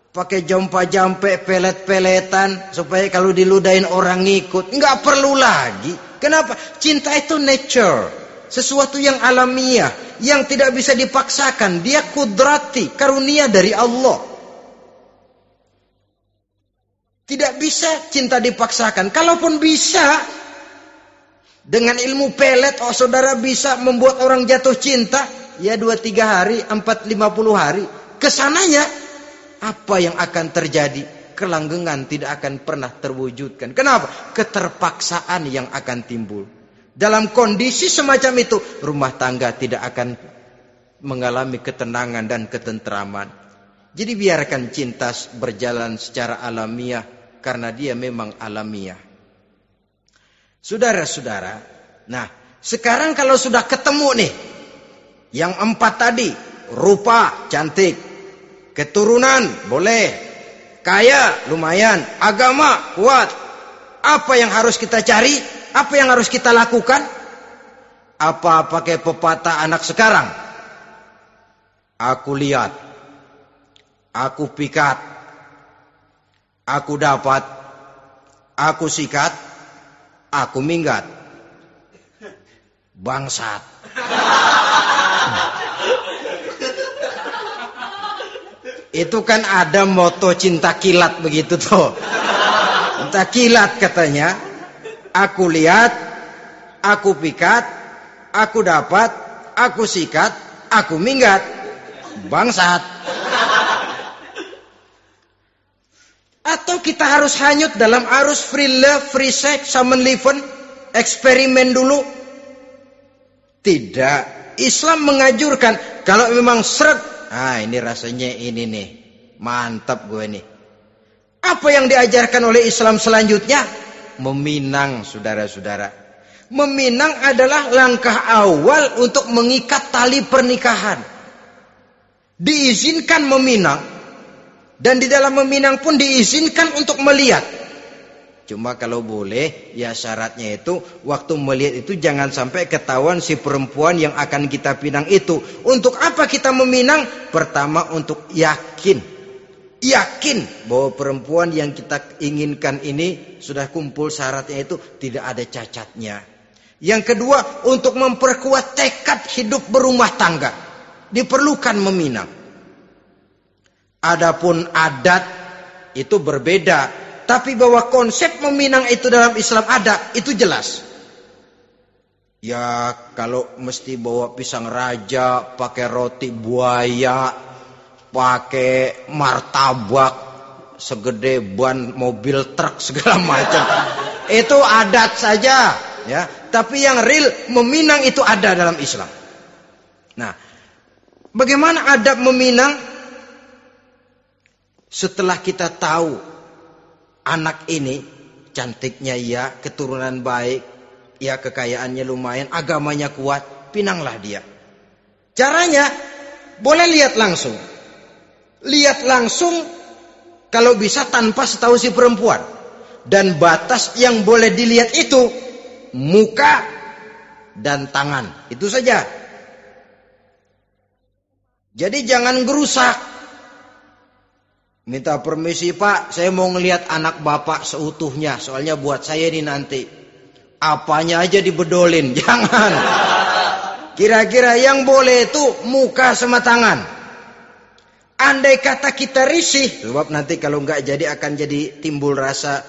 [SPEAKER 1] pakai jompa-jampe, pelet-peletan supaya kalau diludahin orang ngikut. Enggak perlu lagi. Kenapa? Cinta itu nature, sesuatu yang alamiah, yang tidak bisa dipaksakan. Dia kudrati, karunia dari Allah. Tidak bisa cinta dipaksakan. Kalaupun bisa, dengan ilmu pelet, oh saudara bisa membuat orang jatuh cinta, ya 2-3 hari, 4-50 hari. Kesananya, apa yang akan terjadi? Kelanggengan tidak akan pernah terwujudkan. Kenapa? Keterpaksaan yang akan timbul. Dalam kondisi semacam itu, rumah tangga tidak akan mengalami ketenangan dan ketentraman. Jadi biarkan cinta berjalan secara alamiah, karena dia memang alamiah. Saudara-saudara, nah sekarang kalau sudah ketemu nih, yang 4 tadi, rupa cantik, keturunan boleh, kaya lumayan, agama kuat. Apa yang harus kita cari? Apa yang harus kita lakukan? Apa pakai pepatah anak sekarang? Aku lihat, aku pikat, aku dapat, aku sikat, aku minggat. Bangsat. Itu kan ada moto cinta kilat begitu tuh. Cinta kilat katanya. Aku lihat, aku pikat, aku dapat, aku sikat, aku minggat. Bangsat. Atau kita harus hanyut dalam arus free love, free sex, samenleven, eksperimen dulu? Tidak. Islam menganjurkan kalau memang seret, ini rasanya ini nih, mantap gue nih. Apa yang diajarkan oleh Islam selanjutnya? Meminang, saudara-saudara. Meminang adalah langkah awal untuk mengikat tali pernikahan. Diizinkan meminang. Dan di dalam meminang pun diizinkan untuk melihat. Cuma kalau boleh, ya syaratnya itu, waktu melihat itu jangan sampai ketahuan si perempuan yang akan kita pinang itu. Untuk apa kita meminang? Pertama untuk yakin. Yakin bahwa perempuan yang kita inginkan ini sudah kumpul syaratnya itu, tidak ada cacatnya. Yang kedua, untuk memperkuat tekad hidup berumah tangga. Diperlukan meminang. Adapun adat itu berbeda, tapi bahwa konsep meminang itu dalam Islam ada, itu jelas. Ya kalau mesti bawa pisang raja, pakai roti buaya, pakai martabak segede ban mobil truk segala macam, itu adat saja, ya. Tapi yang real meminang itu ada dalam Islam. Nah, bagaimana adab meminang? Setelah kita tahu anak ini cantiknya ya, keturunan baik, ya kekayaannya lumayan, agamanya kuat, pinanglah dia. Caranya boleh lihat langsung. Lihat langsung kalau bisa tanpa setahu si perempuan. Dan batas yang boleh dilihat itu muka dan tangan. Itu saja. Jadi jangan gerusak. Minta permisi Pak, saya mau ngelihat anak bapak seutuhnya. Soalnya buat saya ini nanti. Apanya aja dibedolin, jangan. Kira-kira yang boleh itu muka sama tangan. Andai kata kita risih, sebab nanti kalau nggak jadi akan jadi timbul rasa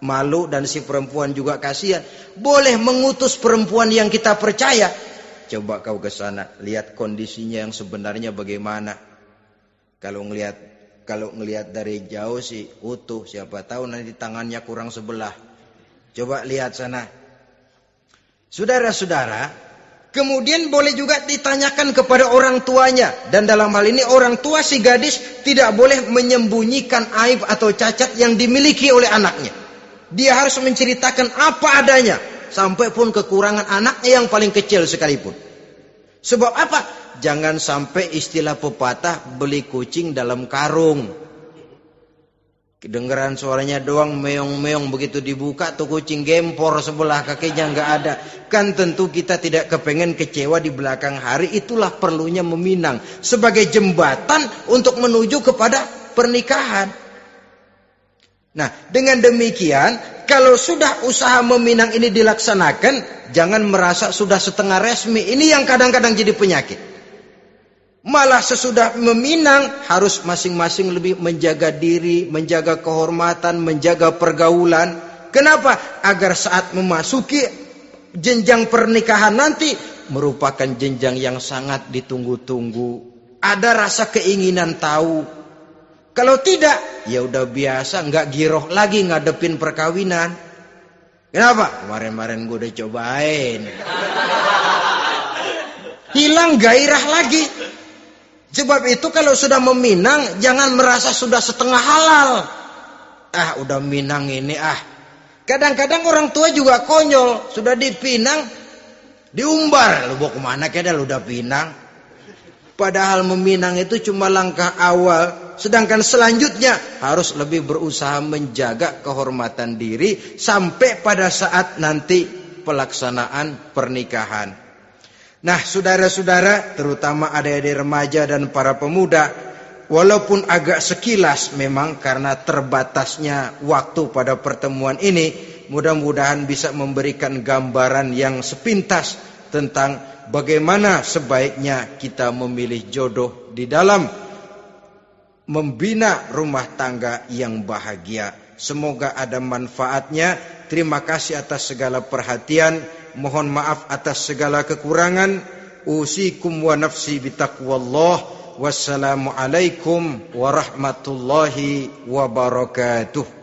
[SPEAKER 1] malu dan si perempuan juga kasihan. Boleh mengutus perempuan yang kita percaya. Coba kau ke sana, lihat kondisinya yang sebenarnya bagaimana. Kalau ngelihat dari jauh sih utuh, siapa tahu nanti tangannya kurang sebelah. Coba lihat sana. Saudara-saudara, kemudian boleh juga ditanyakan kepada orang tuanya. Dan dalam hal ini orang tua si gadis tidak boleh menyembunyikan aib atau cacat yang dimiliki oleh anaknya. Dia harus menceritakan apa adanya, sampai pun kekurangan anaknya yang paling kecil sekalipun. Sebab apa? Jangan sampai istilah pepatah beli kucing dalam karung. Kedengeran suaranya doang meong-meong, begitu dibuka tuh kucing gempor sebelah kakinya nggak ada. Kan tentu kita tidak kepengen kecewa di belakang hari. Itulah perlunya meminang sebagai jembatan untuk menuju kepada pernikahan. Nah, dengan demikian kalau sudah usaha meminang ini dilaksanakan, jangan merasa sudah setengah resmi. Ini yang kadang-kadang jadi penyakit. Malah sesudah meminang harus masing-masing lebih menjaga diri, menjaga kehormatan, menjaga pergaulan. Kenapa? Agar saat memasuki jenjang pernikahan nanti merupakan jenjang yang sangat ditunggu-tunggu. Ada rasa keinginan tahu. Kalau tidak, ya udah biasa, nggak giroh lagi ngadepin perkawinan. Kenapa? Kemarin-kemarin gue udah cobain. Hilang gairah lagi. Sebab itu kalau sudah meminang, jangan merasa sudah setengah halal. Udah minang ini Kadang-kadang orang tua juga konyol. Sudah dipinang, diumbar. Lu bawa kemana kayaknya lu udah pinang. Padahal meminang itu cuma langkah awal. Sedangkan selanjutnya harus lebih berusaha menjaga kehormatan diri sampai pada saat nanti pelaksanaan pernikahan. Nah, saudara-saudara, terutama adik-adik remaja dan para pemuda, walaupun agak sekilas memang karena terbatasnya waktu pada pertemuan ini, mudah-mudahan bisa memberikan gambaran yang sepintas tentang bagaimana sebaiknya kita memilih jodoh di dalam membina rumah tangga yang bahagia. Semoga ada manfaatnya. Terima kasih atas segala perhatian. Mohon maaf atas segala kekurangan. Usikum wa nafsi bitaqwallah. Wassalamualaikum warahmatullahi wabarakatuh.